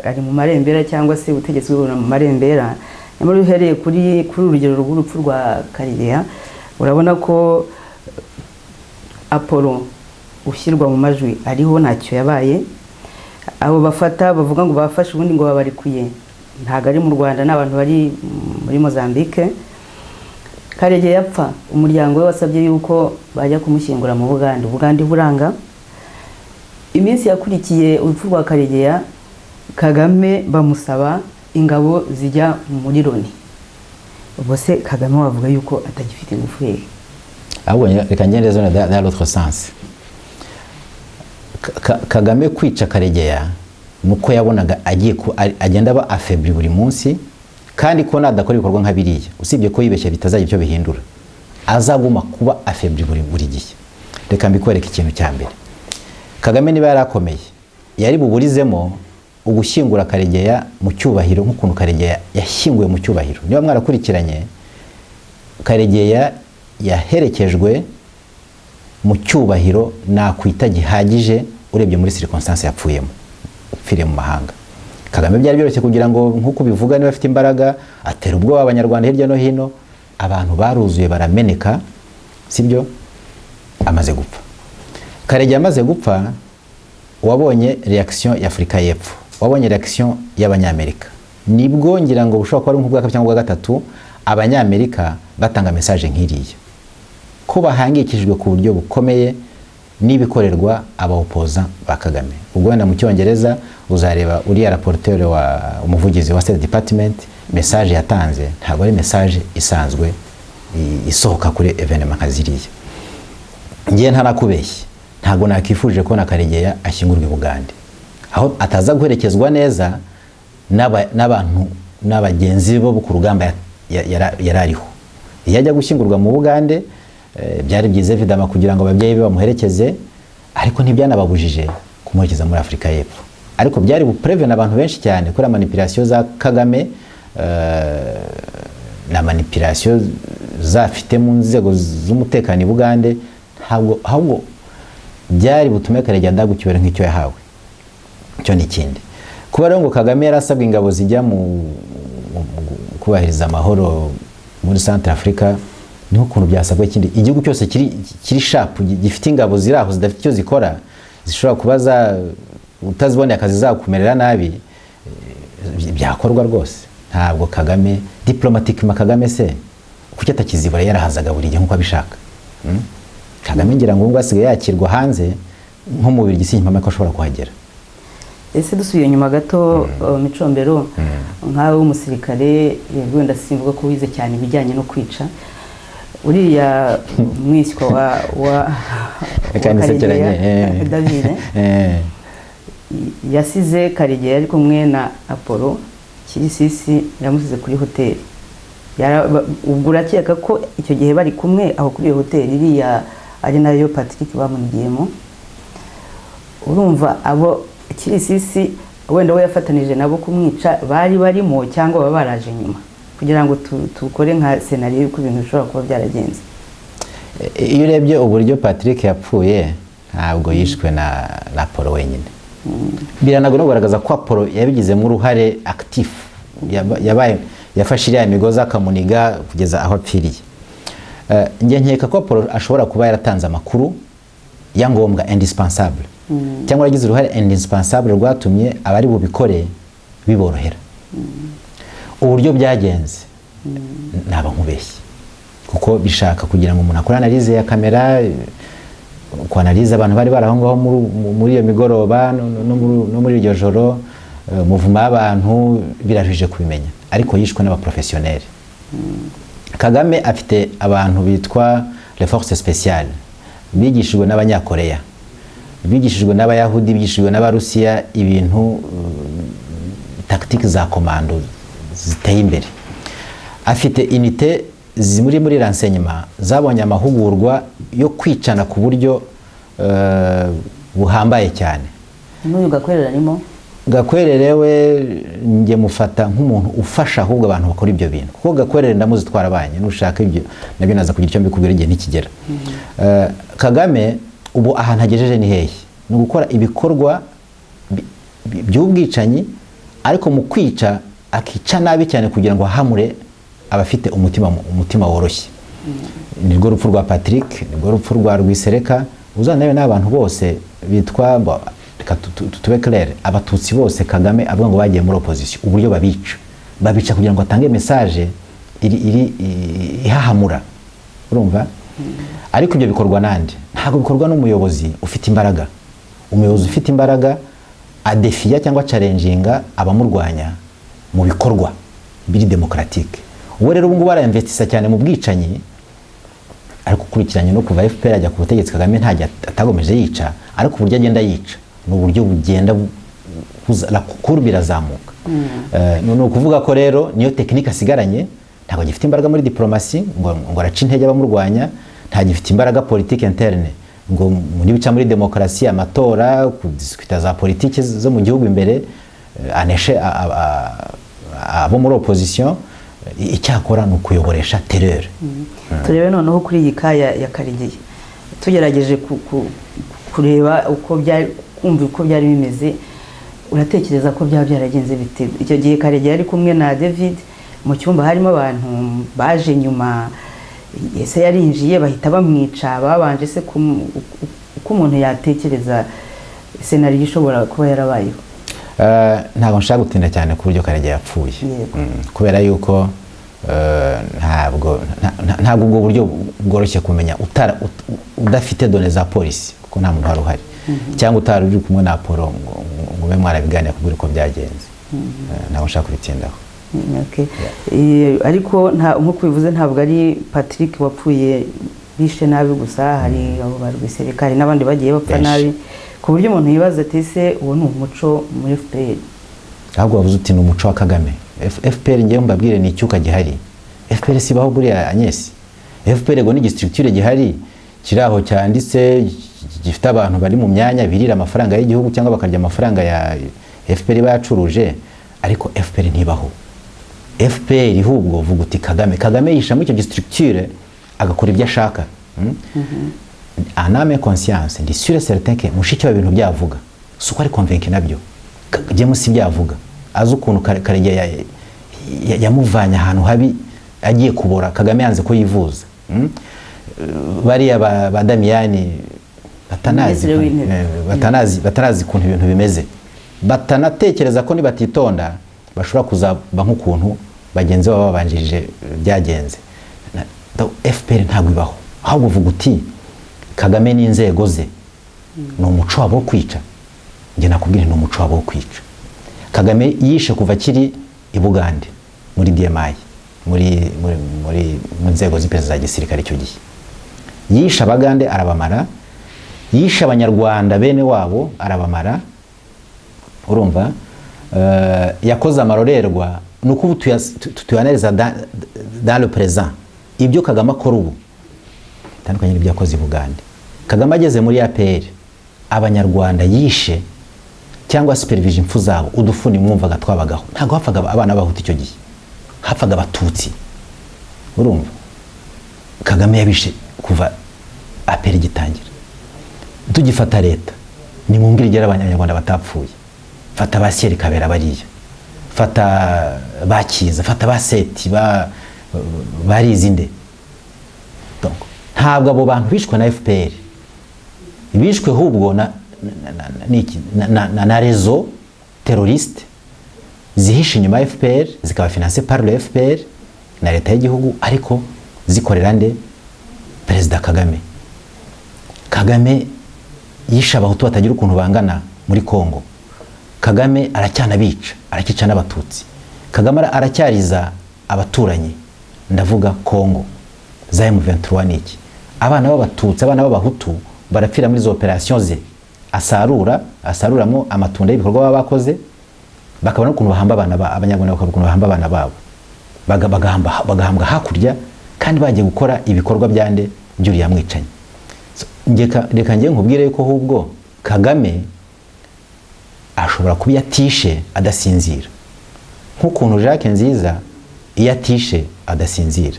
ari mu marembera cyangwa se ubutegetsi bw'ubona mu marembera? Nyamara uhereye kuri urugero rw'urupfu rwa Karegeya, urabona ko Apollo ushyirwa mu majwi ariho ntacyo yabaye. Abo bafata bavuga ngo bafashe ubundi ngo babarikuye, ntago ari mu Rwanda, n'abantu bari muri Mozambique. Karegeya yapfa, umuryango we wasabye yuko bajya kumushyingura mu Bugande buranga. Iminsi yakurikiye urupfu rwa Karegeya, Kagame bamusaba ingabo zijya muri Loni. Ubwo se Kagame wavuga yuko atagifite ingufu ye? Ahubwo reka ngende zone dans l'autre sens. Kagame kwica Karegeya nuko yabonaga agenda ba affaibli buri munsi, kandi ko nadakora ibikorwa nka biriya, usibye ko yibeshye bitazagira icyo bihindura, azaguma kuba affaibli buri gihe. Reka mbikwereka ikintu cya mbere. Kagame niba yarakomeye yari buburizemo ugushyingura Karegeya mu cyubahiro nk'ukuntu Karegeya yashyinguwe mu cyubahiro. Niba mwarakurikiranye, Karegeya yaherekejwe mu cyubahiro nakwita gihagije urebye muri circonstance yapfuyemo, upfiriye mu mahanga. Kagame byari byoroshye kugira ngo nk'uko bivuga niba afite imbaraga atera ubwoba abanyarwanda hirya no hino, abantu baruzuye barameneka, sibyo? Amaze gupfa. Karegeya amaze gupfa, wabonye reaction ya Afrika y'Epfo, wabonye reaction y'Abanyamerika. Nibwo ngira ngo bushobora kuba ari nk'ubwa kabiri cyangwa ubwa gatatu Abanyamerika batanga message nk'iriya ko bahangikijwe ku buryo bukomeye n'ibikorerwa abaopoza ba Kagame. Ubwo wenda mu Cyongereza uzareba uriya rapporteur wa umuvugizi wa State Department, message yatanze ntabwo ari message isanzwe isohoka kuri evenement nkaziriya. ngiye ntarakubeshye ntago nakifuje ko na Karegeya ashyingurwa i Bugande aho ataza guherekezwa neza n'abantu n'abagenzi bo ku rugamba yarariho yajya gushyingurwa mu Bugande byari byiza vidama kugira ngo ababyeyi be bamuherekeze ariko ntibyanababujije kumuherekeza muri Afurika y'Epfo ariko byari buprevene abantu benshi cyane kuri manipulation za Kagame na manipulation zafite mu nzego z'umutekano i Bugande ahubwo byari butume Karegeya ndagucyubera nk'icyo yahawe cyo n'ikindi kuba rero ngo Kagame yarasabwe ingabo zijya mu kubahiriza amahoro muri Centre Africa niho ukuntu byasabwe ikindi igihugu cyose kiri sharp gifite ingabo ziri aho zidafite icyo zikora zishobora kubaza utaziboneye akazi zakumerera nabi byakorwa rwose ntabwo Kagame diplomatique Kagame se kuki atakizibura yarahazaga buri gihe nkuko abishaka Kagame ngira ngo asigaye yakirwa hanze nko mu Bubiligi simpamye ko ashobora kuhagera. Ese dusubiye nyuma gato Micombero nkawe w'umusirikare wenda simvuga ko wize cyane ibijyanye no kwica uriya mwishywa wa Karegeya David yasize Karegeya ari kumwe na Apollo Kirisisi yamusize kuri hoteli ubwo urakeka ko icyo gihe bari kumwe aho kuri iyo hoteli iriya ari nayo Patrick bamunigiyemo urumva abo Kirisisi wenda we yafatanije nabo kumwica bari barimo cyangwa baba baraje nyuma kugira ngo tukore nka scenario y'uko ibintu bishobora kuba byaragenze. Iyo urebye uburyo Patrick yapfuye ntabwo yishwe na Apollo wenyine biranagora kugaragaza ko Apollo yabigizemo uruhare active yafashe iriya migozi akamuniga kugeza aho apfiriye. Njye nkeka ko Apollo ashobora kuba yaratanze amakuru ya ngombwa indispensable cyangwa yagize uruhare indispensable rwatumye abari bubikore biborohera. Uburyo byagenze naba nkubeshye kuko bishaka kugira ngo umuntu akore analyse ya kamera ko analyse abantu bari baraho ngaho muri iyo migoroba no muri iryo joro muvuma abantu birarije kubimenya ariko yishwe n'abaprofessionnel. Kagame afite abantu bitwa les forces spéciales bigishijwe n'abanyakoreya bigishijwe n'abayahudi bigishijwe n'abarusiya ibintu tactique za commando ziteye imbere. Afite unité muri renseignement zabonye amahugurwa yo kwicana ku buryo buhambaye cyane. N'uyu Gakwerere arimo Gakwererewe nge mufata nk'umuntu ufasha ahubwo abantu bakora ibyo bintu kuko Gakwerere ndamuzi twarabanye nushaka ibyo nabyo naza kugira icyo mbikubwira igihe nikigera. Kagame ubu ahantu agejeje ni hehe no gukora ibikorwa by'ubwicanyi ariko mu kwica akica nabi cyane kugira ngo ahamure abafite umutima woroshye. Nirwo rupfu rwa Patrick nirwo rupfu rwa Rwisereka uzanayo n'abantu bose bitwa tube clair abatutsi bose Kagame avuga ngo bagiye muri opposition uburyo babica kugira ngo atange message iri ihahamura urumva ariko ibyo bikorwa nande ntabwo bikorwa n'umuyobozi ufite imbaraga. Umuyobozi ufite imbaraga adefiya cyangwa challenginga abamurwanya mu bikorwa biri democratique. Uwo rero ubungu barainvestisa cyane mu bwicanyi ariko kurikiranye no kuva FPR ajya ku butegetsi Kagame ntajya atagomeje yica ariko uburyo agenda yica n'uburyo bugenda kurbira zamuka. No ukuvuga ko rero niyo technique asigaranye ntabwo gifite imbaraga muri diplomasi ngo araca intege abamurwanya nta gifite imbaraga politique interne ngo nibica muri demokarasi amatora kudiskita za politike zo mu gihugu imbere aneshe abo muri opposition icyakora no kuyoboresha terreur. Turebe noneho kuri iyi kaya ya Karegeya tugerageje kureba uko byari kumva uko byari bimeze uratekereza ko byaragenze bite icyo gihe Karegeya ari kumwe na David mu cyumba harimo abantu baje nyuma ese yarinjiye bahita bamwica babanje se uko umuntu yatekereza scenario ishobora kuba yarabayeho. Ntabwo nshaka gutinda cyane ku buryo Karegeya yapfuye kubera yuko ntabwo ubwo buryo bworoshye kumenya udafite données za polisi kuko nta muntu wari uhari cyangwa utari uri kumwe na Apollo ngo ube mwarabiganira kubwira uko byagenze. Ntabwo nshaka kubitindaho. Ariko nk'uko bivuze ntabwo ari Patrick wapfuye bishe nabi gusa, hari abo barwisirika, hari n'abandi bagiye bapfa Benshi. nabi, ku buryo umuntu yibaza ati ese uwo ni umuco muri FPR. ahubwo wavuze uti ni umuco wa Kagame. FPR ngiye mbabwire ni icyuka gihari. FPR sibaho buriya Agnes. FPR ngo ni igistructure gihari kiri aho cyanditse, gifite abantu bari mu myanya birira amafaranga y'igihugu cyangwa bakarya amafaranga ya FPR bayacuruje, ariko FPR ntibaho. FPR ahubwo vuga uti Kagame yishamo icyo gistructure agakora ibyo ashaka. Aname conscience ndi sûr certain que mushiki wa bintu byavuga suko ari convaincre nabyo James byavuga azi ukuntu Karegeya yamuvanye ahantu habi agiye kubora. Kagame yanze ko yivuza. Bariya ba Damiyani batanazi ukuntu ibintu bimeze, batanatekereza ko nibatitonda bashobora kuzaba nk'ukuntu bagenzi babo babanjirije byagenze. FPR ntabwo ibaho, ahubwo uvuga uti Kagame n'inzego ze ni umuco wabo wo kwica. Njye nakubwira ni umuco wabo wo kwica. Kagame yishe kuva kiri i Bugande muri DMI, muri nzego z'iperereza za gisirikare icyo gihe. Yishe Abagande arabamara, yishe Abanyarwanda bene wabo arabamara. Urumva yakoze amarorerwa nuko ubu tuyanariza dans le présent ibyo Kagame akora ubu tandukanye n'ibyo yakoze i Bugande. Kagame ageze muri APR Abanyarwanda yishe cyangwa supervision impfu zabo udufuni mwumvaga twabagaho, ntago hapfaga abana bahuta icyo gihe, hapfaga Abatutsi. Urumva Kagame yabishe kuva APR gitangira. Tugifata leta ni mumbwire igera Abanyarwanda batapfuye. Fata Basieri Kabera bariya, fata Bakiza, fata Baseti barizinde. Donc ntabwo abo bantu bishwe na FPR, bishwe hubwo na rezo terroriste zihishe inyuma FPR zikaba financé par le FPR na leta y'igihugu, ariko zikorera nde? Perezida Kagame. Kagame yisha Abahutu batagira ukuntu bangana muri Kongo. Kagame aracyanabica, arakica n'Abatutsi. Kagame aracyariza abaturanyi, ndavuga Kongo za M23 niki. Abana b'Abatutsi, abana b'Abahutu barapfira muri zo operations ze. Asaruramo amatunda y'ibikorwa baba bakoze, bakabona ukuntu bahamba abana Abanyarwanda, bakabona ukuntu bahamba abana babo, bagahambwa hakurya kandi bagiye gukora ibikorwa byande by'uriya mwicanye. Reka ngiye nkubwire yuko ahubwo Kagame ashobora kuba yatishe adasinzira, nk'ukuntu Jacques Nziza iyo atishe adasinzira.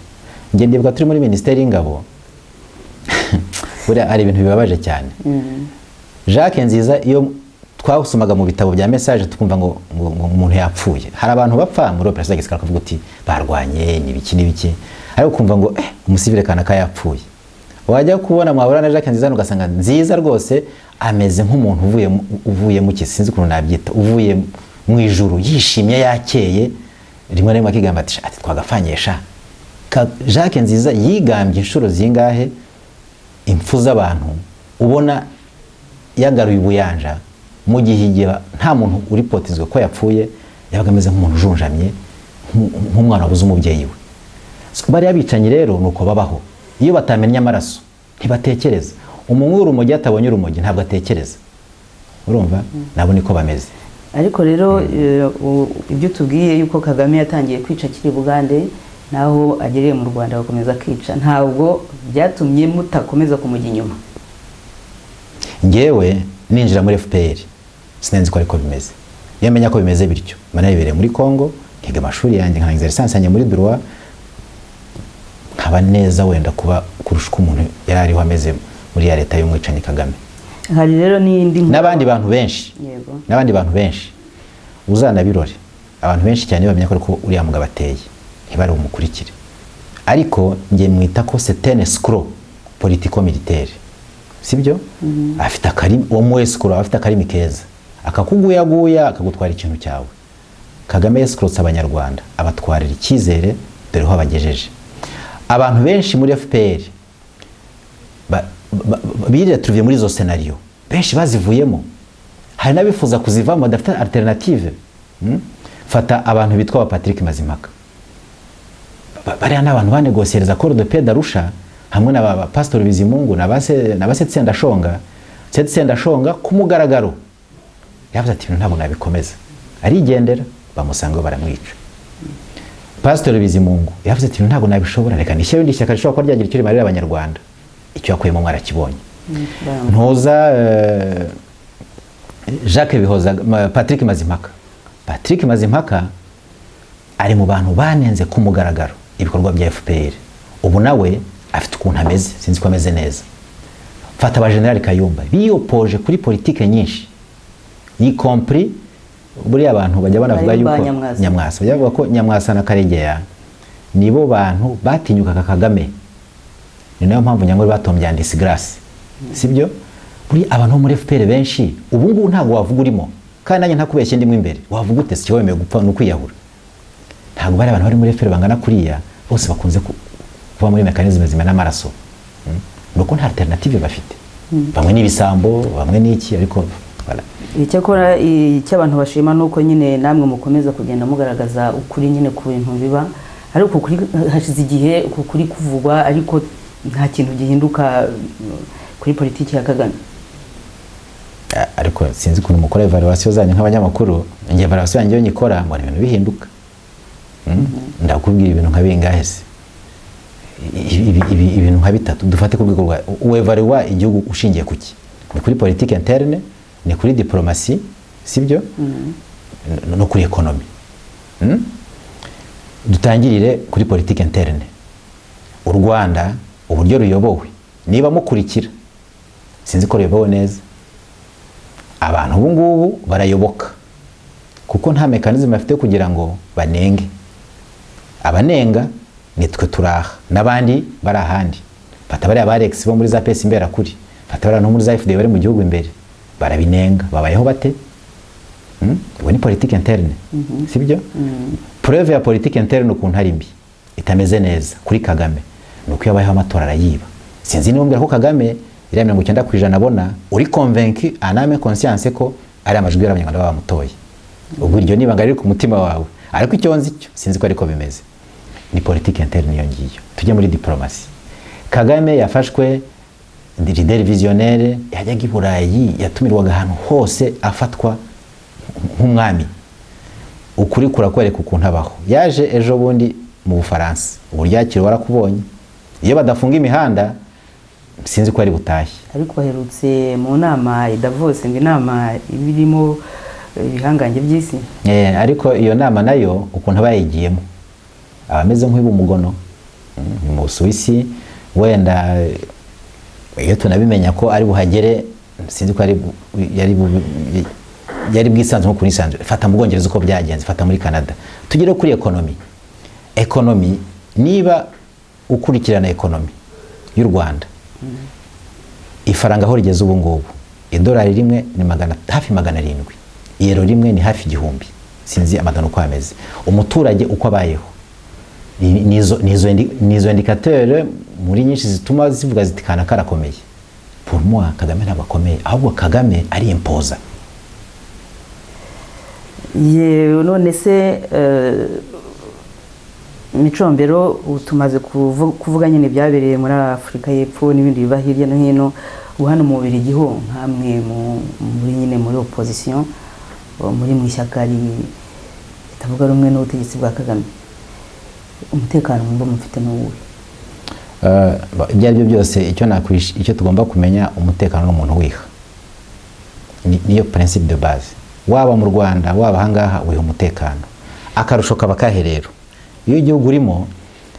Ngiye ndibuka turi muri Minisiteri y'Ingabo buriya ari ibintu bibabaje cyane. Jacques Nziza iyo twasomaga mu bitabo bya message tukumva ngo umuntu yapfuye, hari abantu bapfa muri operation gisirikare akavuga uti barwanye n'ibiki, ariko kumva ngo umusivile kanaka yapfuye. Wajya kubona mwabura na Jacques Nziza ugasanga Nziza rwose ameze nk'umuntu uvuye mu kisinzi ukuntu nabyita, uvuye mu ijuru yishimye yakeye, rimwe rimwe akigamba ati twagafanyesha. Jacques Nziza yigambye inshuro zingahe impfu z'abantu, ubona yagaruye ubuyanja mu gihe nta muntu uri potizwe ko yapfuye, yabaga ameze nk'umuntu ujunjamye, nk'umwana wabuze umubyeyi we. Bari abicanye rero nuko babaho. Iyo batamenya amaraso ntibatekereza. Umuntu w'urumogi atabonye urumogi ntabwo atekereza. Urumva nabo niko bameze. Ariko rero ibyo tubwiye yuko Kagame yatangiye kwica kiri Bugande naho agereye mu Rwanda bakomeza kwica, ntabwo byatumye mutakomeza kumujya inyuma. Ngewe ninjira muri FPR sinenzi ko ariko bimeze. Yamenya ko bimeze bityo. Manayibereye muri Kongo, nkiga amashuri yanjye nka exercence yanjye muri droit, nkaba neza wenda kuba kurusha umuntu yari ariho ameze muri ya leta y'umwicanyi Kagame. Hari rero n'indi n'abandi bantu benshi. Yego. N'abandi bantu benshi. Uzana birore. Abantu benshi cyane bamenya ko uriya mugabo ateye. Ntibari umukurikire. Ariko ngiye mwita ko c'est un escroc politico-militaire. Sibyo? Afite akarimi uwo mu escroc afite akarimi keza. Akakuguyaguya akagutwara ikintu cyawe. Kagame escrocs Abanyarwanda abatwarira icyizere dore ho abagejeje. Abantu benshi muri FPR biri tuvuye muri zo scenario, benshi bazivuyemo, hari nabifuza kuzivamo badafite alternative. Fata abantu bitwa Patrick Mazimhaka, bariya n'abantu banegosiereza accord de paix d'Arusha, hamwe na Pastor Bizimungu na base Sendashonga ku mugaragaro yavuze ati ntabwo nabikomeza, arigendera, bamusangaho baramwica. Pastor Bizimungu yavuze ati ntabwo nabishobora, reka nishyire ibindi shyaka rishobora kuba ryagira icyo rimarira abanyarwanda. Icyo yakuyemo mwarakibonye. Ntuza Jacques Bihoza, Patrick Mazimpaka ari mu bantu banenze ku mugaragaro ibikorwa bya FPR. Ubu nawe afite ukuntu ameze, sinzi ko ameze neza. Fata aba General Kayumba biyopoje kuri politike nyinshi, y compris buri abantu bajya banavuga yuko Nyamwasa, bajya bavuga ko Nyamwasa na Karegeya nibo bantu batinyuka Kagame. Ni nayo mpamvu Nyangore batombye disgrace, sibyo? Buri abantu muri FPR benshi ubu ngubu ntago wavuga urimo, kandi nanjye ntakubeshye ndimo imbere, wavuga ute se wemeye gupfa no kwiyahura? Ntago bari abantu bari muri FPR bangana kuriya bose bakunze kuva muri mekanizme zimena amaraso. Nuko nta alternative bafite. Bamwe n'ibisambo, bamwe n'iki, ariko voilà. Icyakora icyabantu bashima nuko nyine namwe mukomeza kugenda mugaragaza ukuri nyine ku bintu biba, ariko kuri hashize igihe kuri kuvugwa, ariko nta kintu gihinduka kuri politiki ya Kagame. Ariko sinzi kuntu mukora evaluation zanyu nk'abanyamakuru, ngiye evaluation yanjye nyikora mbona ibintu bihinduka. Ndakubwira ibintu nka bingahe se? Ibintu nka bitatu dufate ku rwego rwa uevaluwa igihugu ushingiye kuki? Ni kuri politique interne, ni kuri diplomatie, sibyo? No kuri economy. Dutangirire kuri politique interne. U Rwanda uburyo ruyobowe, niba mukurikira sinzi ko ruyobowe neza. Abantu ubu ngubu barayoboka kuko nta mekanizme bafite kugira ngo banenge. Abanenga nitwe turaha n'abandi barahandi. Fata bari Alex bo muri za PS imbera kuri, fata bari no muri za FD bari mu gihugu imbere, barabinenga, babayeho bate? Ubu ni politique interne, sibyo? Preuve ya politique interne ukuntu ari mbi itameze neza kuri Kagame nuko yabayeho amatora arayiba. Sinzi niba mbwira ko Kagame iri 90% abona uri convaincu aname conscience ko ari amajwi y'abanyarwanda bamutoye. Ubwo iryo niba ngari ku mutima wawe, ariko icyo nzi cyo sinzi ko ariko bimeze. Ni politique interne yo ngiyo. Tujye muri diplomatie. Kagame yafashwe leader visionnaire, yajyaga i Burayi, yatumirwaga ahantu hose afatwa nk'umwami. Ukuri kurakwereka ukuntu abaho. Yaje ejo bundi mu Bufaransa, uburyakiro warakubonye. Iyo badafunga imihanda sinzi ko ari butashye. Ariko baherutse mu nama Davos, ngo inama ibirimo ibihangange by'isi. Ariko iyo nama nayo ukuntu bayigiyemo abameze nk'ibu mugono mu Suisse, wenda iyo tunabimenya ko ari buhagere sinzi ko yari bwisanzwe nko kuri sanzwe. Fata mu Bwongereza uko byagenze, fata muri Canada. Tugire kuri economy, niba ukurikirana economy y'u Rwanda, ifaranga aho rigeze ubu ngubu, idolari rimwe ni hafi 700, euro rimwe ni hafi 1000, sinzi amadano uko ameze. Umuturage uko abayeho, nizo indicateur muri nyinshi zituma zivuga ziti kana karakomeye. Pour moi Kagame ntabwo akomeye, ahubwo Kagame ari impoza. None se Micombero utumaze kuvuga nyine byabereye muri Afurika y'Epfo n'ibindi biba hirya no hino, hano mu Bubiligi ho nkamwe muri nyine muri opposition, muri mu ishyaka ritavuga rumwe n'ubutegetsi bwa Kagame, umutekano mwumva mufite n'uwuhe? Ibyo aribyo byose icyo tugomba kumenya, umutekano n'umuntu wiha, niyo principe de base. Waba mu Rwanda waba hangaha wiha umutekano. Akarusho kaba kaherero iyo igihugu urimo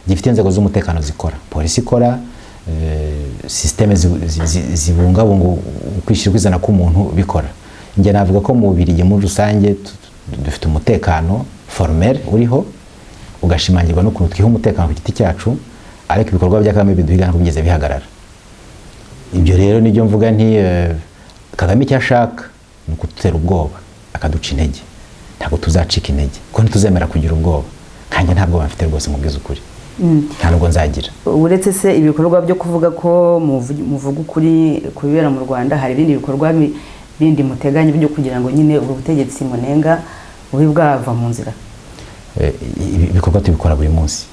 gifite inzego z'umutekano zikora, polisi ikora, systeme zibungabunga ukwishyira kwizana k'umuntu bikora. Nge navuga ko mu Bubiligi muri rusange dufite umutekano formel uriho, ugashimangirwa no kuntu twiha umutekano ku giti cyacu, ariko ibikorwa bya Kagame biduhigana kugeze bihagarara. Ibyo rero nibyo mvuga nti Kagame icyo ashaka ni ukudutera ubwoba, akaduca intege. Ntabwo tuzacika intege kuko ntituzemera kugira ubwoba, kandi ntabwo bafite rwose mu bwiza ukuri. Ntabwo nzagira. Uretse se ibikorwa byo kuvuga ko muvuga ukuri kubera mu Rwanda, hari ibindi bikorwa bindi muteganya byo kugira ngo nyine ubu butegetsi munenga buri bwava mu nzira? Ibikorwa tubikora buri munsi.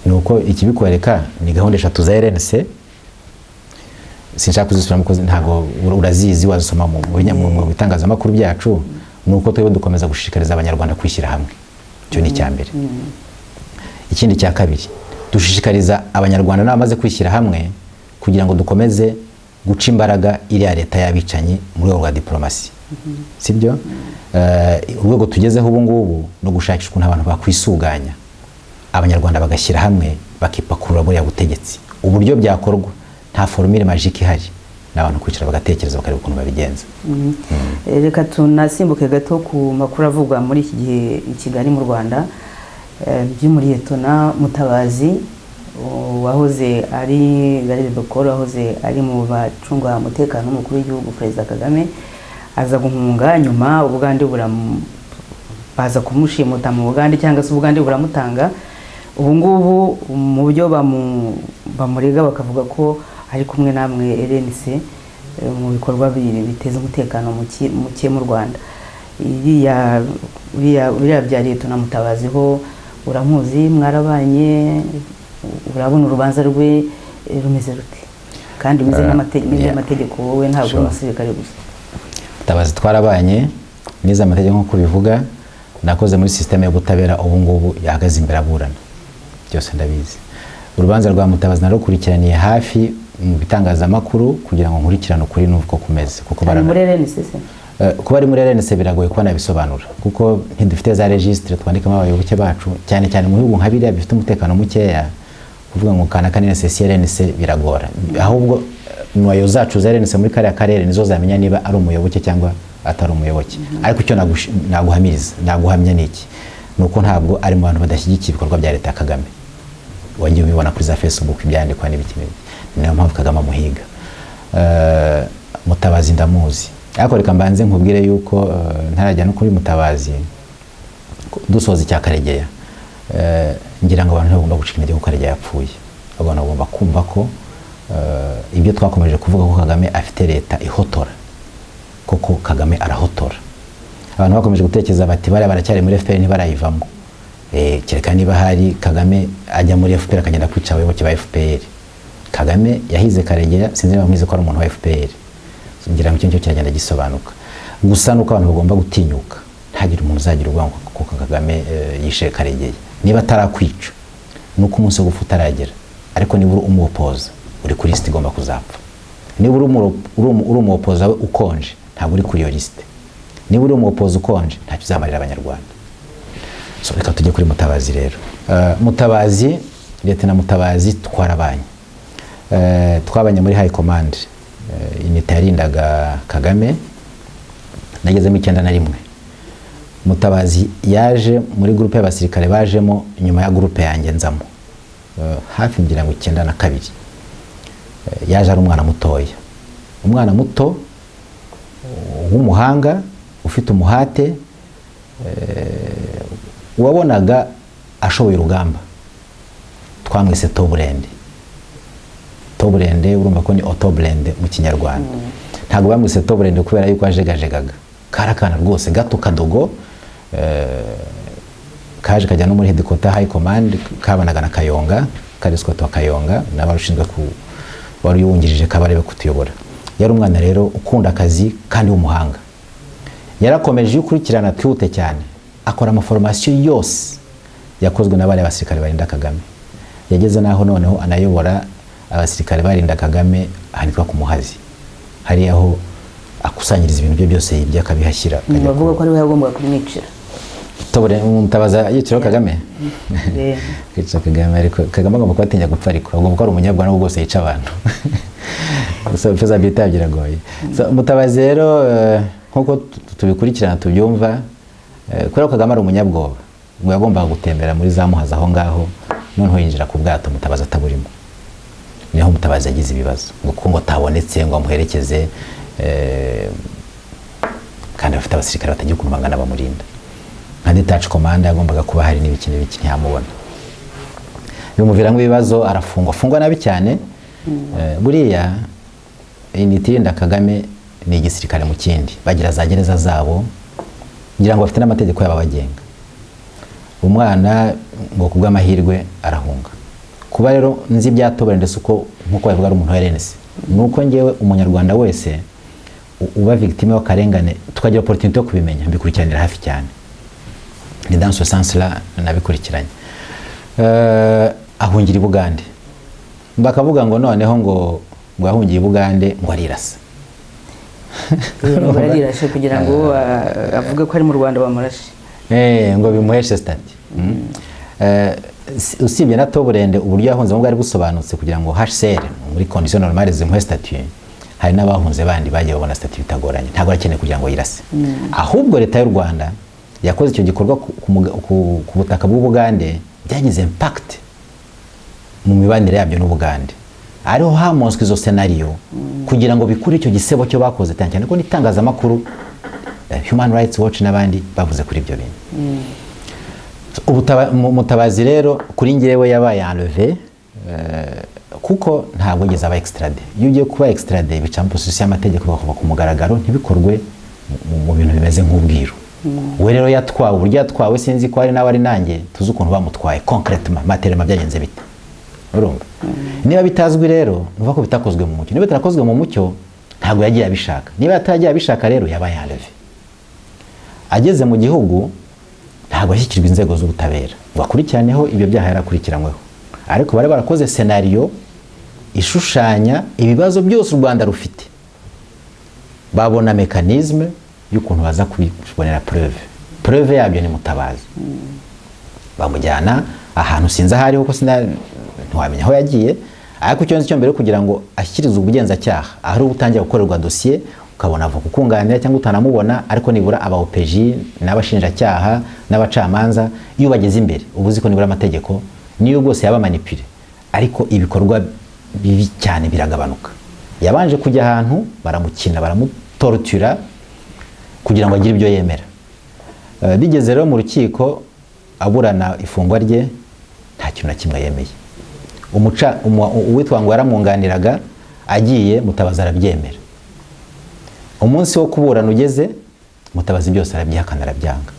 nuko ikibikwereka ni gahunda 3 za RNC, sinshaka kuzisubiramo kuko ntago urazizi wazisoma mu bitangazamakuru byacu. Nuko twebwe dukomeza gushishikariza abanyarwanda kwishyira hamwe, cyo ni cyambere. Ikindi cya kabiri, dushishikariza abanyarwanda n'abamaze kwishyira hamwe kugira ngo dukomeze guca imbaraga iriya leta y'abicanyi mu rwego rwa diplomasi. Sibyo? Urwego tugezeho ubu ngubu no gushakisha ukuntu abantu bakwisuganya, abanyarwanda bagashyira hamwe bakipakurura buriya butegetsi. Uburyo byakorwa nta formule magique ihari, n'abantu kwicara bagatekereza bakareba ukuntu babigenza. Reka tunasimbuke gato ku makuru avugwa muri iki gihe i Kigali mu Rwanda, by'umuri Liyetona Mutabazi wahoze ari Garde du Corps, wahoze ari mu bacunga umutekano w'umukuru w'igihugu Perezida Kagame, aza guhunga nyuma Ubugande baza kumushimuta mu Bugande, cyangwa se Ubugande buramutanga. Ubu ngubu mu buryo bamurega bakavuga ko ari kumwe namwe RNC mu bikorwa biteza umutekano muke mu Rwanda. Iriya bya Liyetona Mutabazi ho uramuzi, mwarabanye, urabona urubanza rwe rumeze rute? Kandi bize n'amategeko, wowe ntabwo uri umusirikare gusa. Mutabazi twarabanye, nize amategeko nk'uko bivuga, nakoze muri systeme y'ubutabera, ubu ngubu yahagaze imbere aburana, byose ndabizi. Urubanza rwa Mutabazi narukurikiraniye hafi mu bitangazamakuru kugira ngo nkurikirane ukuri n'uko kumeze, kuko kuba ari muri RNC biragoye kuba nabisobanura, kuko ntidufite za registre twandikamo abayoboke bacu, cyane cyane mu bihugu nka biriya bifite umutekano mukeya, kuvuga ngo kana kanene RNC biragora. Ahubwo nwayo zacu za RNC muri kariya karere nizo zamenya niba ari umuyoboke cyangwa atari umuyoboke. Ariko icyo naguhamiriza, naguhamya niki, nuko ntabwo ari mu bantu badashyigikiye ibikorwa bya leta ya Kagame. Wagiye ubibona kuri za Facebook ibyandikwa n'ibiki. Niyo mpamvu Kagame amuhiga. Mutabazi ndamuzi, ariko reka mbanze nkubwire yuko ntarajya no kuri Mutabazi dusoza icya Karegeya, ngira ngo abantu bagomba gucika intege ko Karegeya yapfuye. Abantu bagomba kumva ko ibyo twakomeje kuvuga ko Kagame afite leta ihotora, koko Kagame arahotora. Abantu bakomeje gutekereza bati bari baracyari muri FPR ntibarayivamo. Kereka niba hari Kagame ajya muri FPR akagenda kwica abayoboke ba FPR. Kagame yahize Karegeya, sinzi niba mwize ko ari umuntu wa FPR. Ngira ngo icyo kiragenda gisobanuka. Gusa nuko abantu bagomba gutinyuka, ntagire umuntu uzagira ubwango kuko Kagame yishe Karegeya. Niba atarakwica nuko umunsi wo gufuta aragera, ariko niba uri umuopoza uri kuri liste igomba kuzapfa. Niba uri umuopoza we ukonje, ntabwo uri kuri iyo liste. Niba uri umuopoza ukonje, ntacyo uzamarira abanyarwanda. So reka tujye kuri Mutabazi rero. Mutabazi, Liyetona Mutabazi twarabanye. Twabanye muri High Command, inite yarindaga Kagame, nagezemo 91. Mutabazi yaje muri groupe y'abasirikare bajemo nyuma ya groupe yanjye nzamo, hafi ngira ngo 92. Yaje ari umwana mutoya, umwana muto w'umuhanga ufite umuhate, wabonaga ashoboye urugamba. Twamwise Toburende. Toburende urumva ko ni Otoburende mu Kinyarwanda. Ntabwo bamwise Toburende kubera yuko ajegajegaga, karakana rwose gato kadogo, kaje kajya no muri headquarter High Command, kabanaga na Kayonga, kariswe to Kayonga n'abarushinzwe ku wari yungirije Kabarebe kutuyobora. Yari umwana rero ukunda akazi kandi w'umuhanga. Yarakomeje ukurikirana twihute cyane, akora amaformation yose yakozwe n'abari basirikare barinda Kagame. Yageze naho noneho anayobora abasirikare barinda Kagame ahanitwa ku Muhazi, hari aho akusanyiriza ibintu bye byose yibye akabihashyira. Bavuga ko ari we yagomba kumwicira. Tobure Mutabaza yiciro Kagame. Kwica Kagame, ariko Kagame agomba kubatinya gupfa, ariko agomba ko ari umunyabwana n'ubwo bwose yica abantu. So peza bitagira goye. So Mutabazi rero nkuko tubikurikirana tubyumva, kubera ko Kagame ari umunyabwoba, ngo yagombaga gutembera muri za Muhazi aho ngaho, noneho yinjira ku bwato Mutabazi ataburimo. Niho Mutabazi yagize ibibazo, ngo atabonetse ngo amuherekeze, kandi afite abasirikare batagiye kumangana bamurinda. Nka detach commander yagombaga kuba hari n'ibiki ntiyamubona. Bimuviramo ibibazo, arafungwa nabi cyane. Buriya initirinda Kagame ni igisirikare mu kindi, bagira za gereza zabo, ngira ngo bafite n'amategeko y'ababagenga. Umwana ngo kubw'amahirwe arahunga, kuba rero nzi ibyatobora ndetse uko nkuko bavuga ari umuntu wa RNC nuko ngewe umunyarwanda wese uba victime w'akarengane tukagira opportunity yo kubimenya mbikurikiranira hafi cyane ni dans ce sens là nabikurikiranye ahungira i Bugande bakavuga ngo noneho ngo ahungiye i Bugande ngo arirasa barirashe kugira ngo avuge ko ari mu Rwanda bamurashe ngo bimuheshe stati usibye na Toburende uburyo yahunze bwari busobanutse kugira ngo HCR muri condition normale zimuhe statut hari n'abahunze bandi bagiye babona statut bitagoranye ntabwo arakeneye kugira ngo yirase ahubwo leta y'u Rwanda yakoze icyo gikorwa ku butaka bw'u Bugande byagize impact mu mibanire yabyo n'u Bugande ariho hamonswe izo scenario kugira ngo bikure icyo gisebo cyo bakoze cyane ko n'itangazamakuru Human Rights Watch n'abandi bavuze kuri ibyo bintu Mutabazi rero kuri ngewe yabaye enlevé kuko ntabwo ngeze aba extradé iyo ugiye kuba extradé bica mu processus y'amategeko bakava ku mugaragaro ntibikorwe mu bintu bimeze nk'ubwiru we rero yatwawe uburyo yatwawe sinzi ko ari nawe ari nanjye tuzi ukuntu bamutwaye concrètement matériellement byagenze bite urumva niba bitazwi rero nuva ko bitakozwe mu mucyo niba bitarakozwe mu mucyo ntabwo yagiye abishaka niba yatagiye abishaka rero yabaye enlevé ageze mu gihugu ntabwo yashyikirijwe inzego z'ubutabera bakurikiraneho ibyo byaha yarakurikiranyweho ariko bari barakoze scenario ishushanya ibibazo byose u Rwanda rufite babona mechanisme y'ukuntu baza kubibonera preuve yabyo ni Mutabazi bamujyana ahantu sinzi ahari ho ko ntiwamenya aho yagiye ariko icyo nzi cyo mbere kugira ngo ashyikirizwe ubugenzacyaha ahari ubutangira gukorerwa dossier ukabona avoka ukunganira cyangwa utanamubona ariko nibura aba OPG n'abashinjacyaha n'abacamanza iyo bageze imbere ubuzi ko nibura amategeko niyo bwose yaba manipule ariko ibikorwa bibi cyane biragabanuka yabanje kujya ahantu baramukina baramutortura kugira ngo agire ibyo yemera bigeze rero mu rukiko aburana ifungwa rye nta kintu na kimwe yemeye uwitwa ngo yaramwunganiraga agiye Mutabazi arabyemera umunsi wo kuburana ugeze Mutabazi byose arabyihakana arabyanga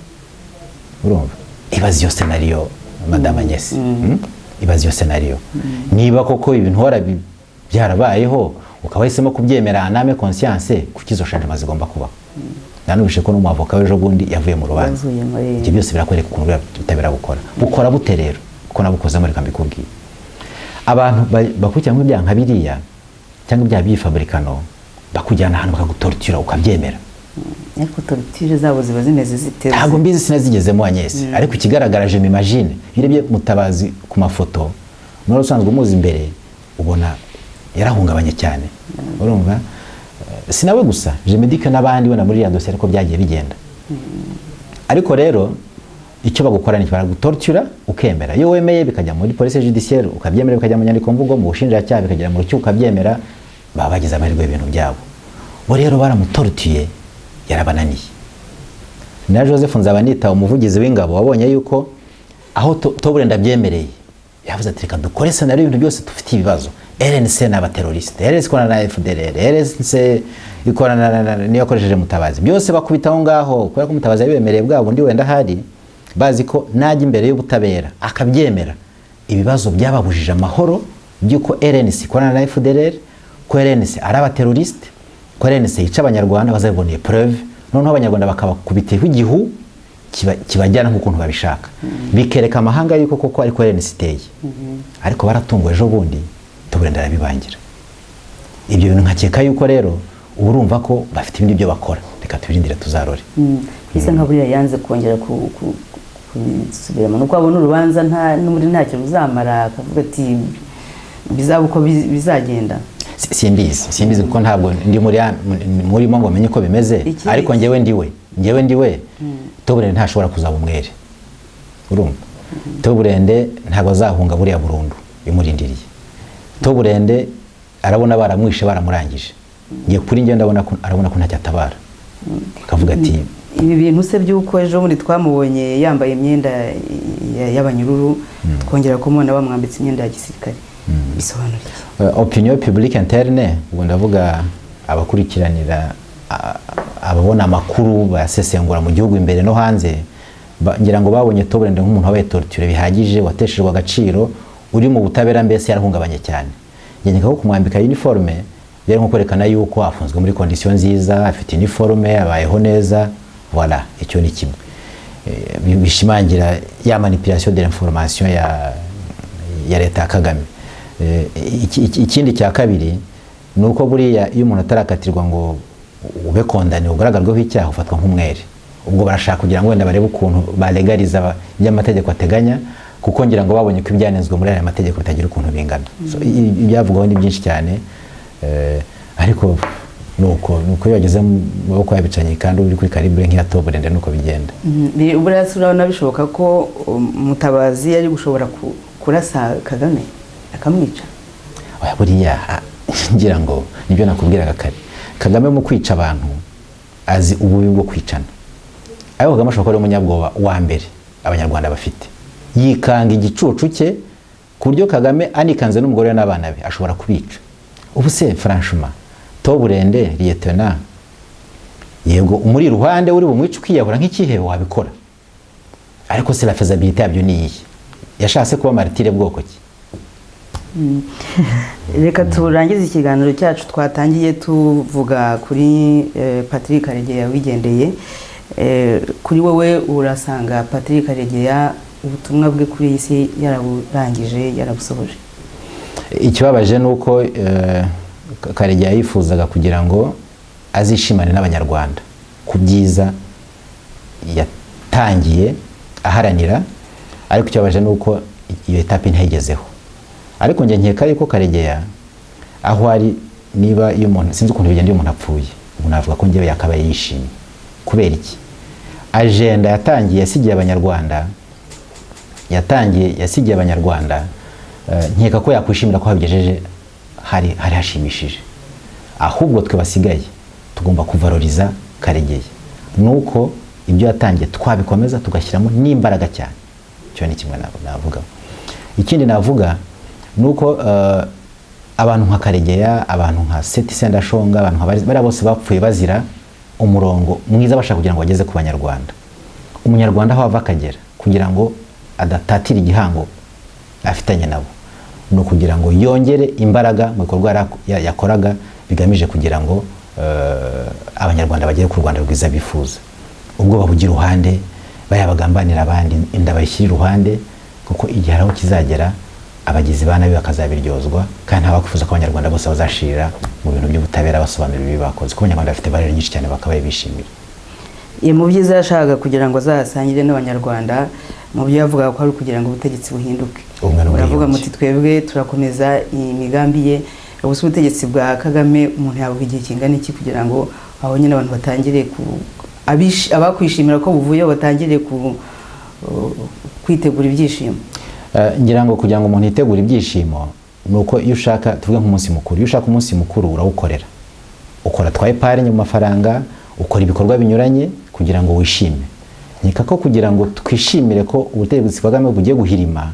urumva ibaze iyo scenario Madame Agnès ibaze iyo scenario niba koko ibintu hora byarabayeho ukabahisemo kubyemera aname conscience kuki izo changement zigomba kuba nanubishe ko n'umwavoka w'ejo bundi yavuye mu rubanza ibyo byose birakwereka ukuntu utabera gukora bute rero uko nabukoze muri kambikubwiye abantu bakurikiranywe ibyaha nka biriya cyangwa ibyaha by'ifabrikano bakujyana ahantu bakagutortura ukabyemera ariko torture zabo ziba zimeze ziteze ntabwo mbizi sinazigezemo Agnès ariko ikigaragaraje m'imagine yirebye Mutabazi ku mafoto none usanzwe umuzi imbere ubona yarahungabanye cyane urumva sinawe gusa je me dis que n'abandi bana muri ya dossier ariko byagiye bigenda ariko rero icyo bagukora ni baragutortura ukemera iyo wemeye bikajya muri police judiciaire ukabyemera bikajya mu nyandiko mvugo mu bushinjacyaha bikagera mu rukiko ukabyemera baba bagize amahirwe y'ibintu byabo bo rero baramutortuye yarabananiye na Joseph Nzabanita umuvugizi w'ingabo wabonye yuko aho Toburende abyemereye yavuze ati reka dukore scenario ibintu byose dufite ibibazo RNC n'abateroriste RNC ikorana na FDLR RNC ikorana niyo yakoresheje Mutabazi byose bakubitaho ngaho kubera ko Mutabazi yabemereye bwabo ndi wenda hari bazi ko najya imbere y'ubutabera akabyemera ibibazo byababujije amahoro byuko RNC ikorana na FDLR ko RNC ari abateroriste ko RNC yica abanyarwanda bazaboneye preuve noneho abanyarwanda bakabakubiteho igihu kibajyana nk'ukuntu babishaka bikereka amahanga yuko koko ariko RNC iteye ariko baratunguwe ejo bundi Toburende arabibangira ibyo bintu nkakeka yuko rero urumva ko bafite ibindi byo bakora reka tubirindire tuzarore bisa nka buriya yanze kongera kubisubiramo nuko abona urubanza n'umuri ntacyo ruzamara akavuga ati bizaba uko bizagenda simbizi kuko ntabwo ndi murimo ngo menye ko bimeze ariko ngewe ndiwe Toburende ntashobora kuzaba umwere urumva Toburende ntabwo azahunga buriya burundu bimurindiriye Toburende arabona baramwishe baramurangije ngiye kuri njye ndabona ko arabona ko ntacyo atabara akavuga ati ibi bintu se byuko ejo bundi twamubonye yambaye imyenda y'abanyururu twongera kumubona bamwambitse imyenda ya gisirikare bisobanura opinion publique interne ubu ndavuga abakurikiranira ababona amakuru basesengura mu gihugu imbere no hanze ngira ngo babonye Toburende nk'umuntu wabaye torture bihagije wateshejwe agaciro uri mu butabera mbese yarahungabanye cyane. Ngenyeka ko kumwambika uniforme yari nko kwerekana yuko afunzwe muri condition nziza, afite uniforme, abayeho neza. Voilà, icyo ni kimwe bishimangira ya manipulation de l'information ya leta ya Kagame. Ikindi cya kabiri nuko buriya iyo umuntu atarakatirwa ngo ube kondane ugaragarweho icyaha ufatwa nk'umwere. Ubwo barashaka kugira ngo wenda barebe ukuntu balegaliza y'amategeko ateganya, kuko ngira ngo babonye ko ibyanenzwe muri aya mategeko bitagira ukuntu bingana. So ibyavugwaho ni byinshi cyane, ariko nuko yageze mu maboko y'abicanyi kandi uri kuri kalibre nk'iya Toburende nuko bigenda. Buriya urabona bishoboka ko Mutabazi yari gushobora kurasa Kagame akamwica? Oya, buriya ngira ngo nibyo nakubwiraga kare, Kagame mu kwica abantu azi ububi bwo kwicana. Ayo Kagame ashobora kuba ari umunyabwoba wa mbere abanyarwanda bafite, yikanga igicucu cye ku buryo Kagame anikanze n'umugore n'abana be ashobora kubica. Ubu se franchement Toburende Lieutenant, yego umuri ruhande uri bumwica ukiyahura nk'ikihe wabikora, ariko se la faisabilité yabyo ni iyi? Yashase kuba martire bwoko ki? Reka turangize ikiganiro cyacu twatangiye tuvuga kuri Patrick Karegeya wigendeye. Kuri wowe urasanga Patrick Karegeya ubutumwa bwe kuri iyi si yaraburangije, yarabusohoje? Ikibabaje nuko Karegeya yifuzaga kugira ngo azishimane n'abanyarwanda ku byiza yatangiye aharanira, ariko ikibabaje nuko iyo etape ntayigezeho. Ariko nge nkeka yuko Karegeya aho ari, niba iyo umuntu sinzi ukuntu bigenda iyo umuntu apfuye, umuntu avuga ko ngewe yakabaye yishimye. Kubera iki? Agenda yatangiye yasigiye abanyarwanda, nkeka ko yakwishimira ko habigejeje hari hashimishije. Ahubwo twe basigaye tugomba kuvaloriza Karegeya, nuko ibyo yatangiye twabikomeza tugashyiramo n'imbaraga cyane. Cyo ni kimwe navuga. Ikindi navuga nuko abantu nka Karegeya, abantu nka Seti Sendashonga, abantu bari bose bapfuye bazira umurongo mwiza bashaka kugira ngo bageze ku banyarwanda. Umunyarwanda aho ava akagera kugira ngo adatatira igihango afitanye nabo, no kugira ngo yongere imbaraga mu bikorwa yakoraga bigamije kugira ngo abanyarwanda bagere ku Rwanda rwiza bifuza. Ubwo babugira uruhande, bayabagambanira abandi, inda bayishyira iruhande, kuko igihe aho kizagera abagizi bana be bakazabiryozwa, kandi ntabakwifuza ko abanyarwanda bose bazashirira mu bintu by'ubutabera basobanurira ibi bakoze, ko abanyarwanda bafite barere nyinshi cyane bakabaye bishimira. Mu byiza yashakaga kugira ngo azasangire n'abanyarwanda, mu byo yavugaga ko ari kugira ngo ubutegetsi buhinduke. Uravuga muti twebwe turakomeza imigambi ye. Ubuse ubutegetsi bwa Kagame umuntu yavuga igihe kingana iki kugira ngo aho nyine abantu batangire abakwishimira ko buvuye batangire kwitegura ibyishimo? Ngira ngo kugira ngo umuntu yitegure ibyishimo nuko iyo ushaka tuvuge nk'umunsi mukuru, iyo ushaka umunsi mukuru urawukorera, ukora twaye pari mu mafaranga, ukora ibikorwa binyuranye kugira ngo wishime. Nika ko kugira ngo twishimire ko ubutegetsi bwa Kagame bugiye guhirima,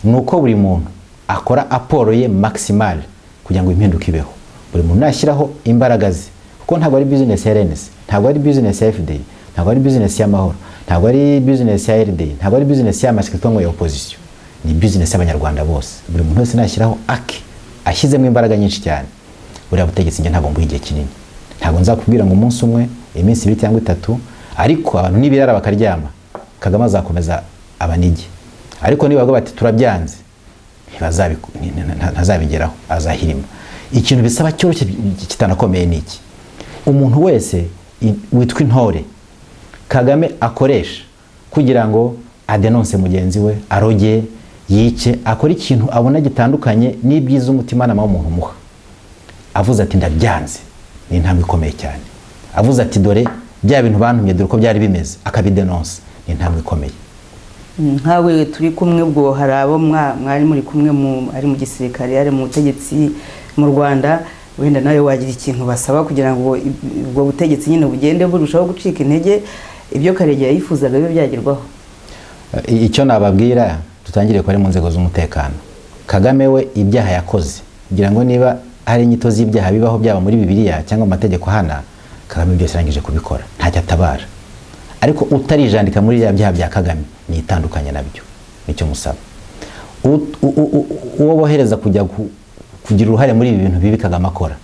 nuko buri muntu akora aporo ye maximal kugira ngo impinduka ibeho. Buri muntu nashyiraho imbaraga ze, kuko ntabwo ari business ya RNC, ntabwo ari business ya FDI, ntabwo ari business ya Mahoro, ntabwo ari business ya RD, ntabwo ari business ya Mashikitongo ya opposition. Ni business y'abanyarwanda bose. Buri muntu wese nashyiraho ashyizemo imbaraga nyinshi cyane, buriya butegetsi nge ntabwo mbuye igihe kinini. Ntabwo nzakubwira ngo umunsi umwe, iminsi 2 cyangwa 3, ariko abantu nibirara bakaryama Kagame azakomeza abanigi. Ariko niba bavuga bati turabyanze, ntazabigeraho, azahirima. Ikintu bisaba cyoroshye kitanakomeye niki, umuntu wese witwa intore Kagame akoresha kugira ngo adenonse mugenzi we, aroge, yice, akora ikintu abona gitandukanye n'ibyiza umutima nama w'umuntu muha. Avuze ati ndabyanze, ni intambwe ikomeye cyane. Avuze ati dore bya bintu bantumye dore ko byari bimeze, akabidenonse, ni intambwe ikomeye. Nkawe turi kumwe ubwo hari abo mwari muri kumwe ari mu gisirikare, ari mu butegetsi mu Rwanda, wenda nawe wagira ikintu basaba kugira ngo ubwo butegetsi nyine bugende burushaho gucika intege, ibyo Karegeya yifuzaga bibe byagerwaho? Icyo nababwira tutangire ko ari mu nzego z'umutekano. Kagame we ibyaha yakoze, kugira ngo niba hari inyito z'ibyaha bibaho byaba muri Bibiliya cyangwa mu mategeko hana, Kagame byose arangije kubikora, ntacyo atabara. Ariko utarijandika muri ya byaha bya Kagame ni itandukanye nabyo, nicyo musaba. uwo bohereza kujya kugira uruhare muri ibi bintu bibi Kagame akora,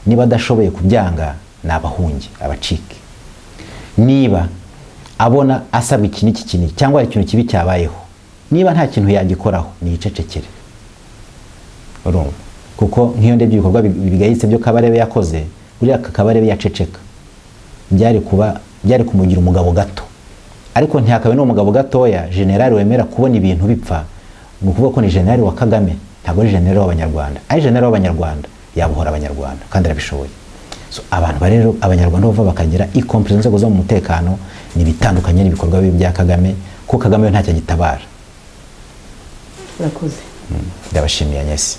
niba adashoboye kubyanga ni abahungi, abacike. Niba abona asabwa iki n'iki kintu cyangwa ikintu kibi cyabayeho, niba nta kintu yagikoraho ni icecekere. Urumva? Kuko nk'iyo ndebye ibikorwa bigayitse byo Kabarebe yakoze, buriya Kabarebe yaceceka byari kumugira umugabo gato, ariko ntihakabe n'umugabo gatoya generali wemera kubona ibintu bipfa, ni ukuvuga ko ni generali wa Kagame, ntabwo ari generali w'abanyarwanda. Ari generali w'abanyarwanda yabohora abanyarwanda kandi arabishoboye. So abantu rero abanyarwanda bava bakagira ikompetence inzego zo mu mutekano ni bitandukanye n'ibikorwa bibi bya Kagame, kuko Kagame ntacyo agitabara. Urakoze. Ndabashimiye Agnes.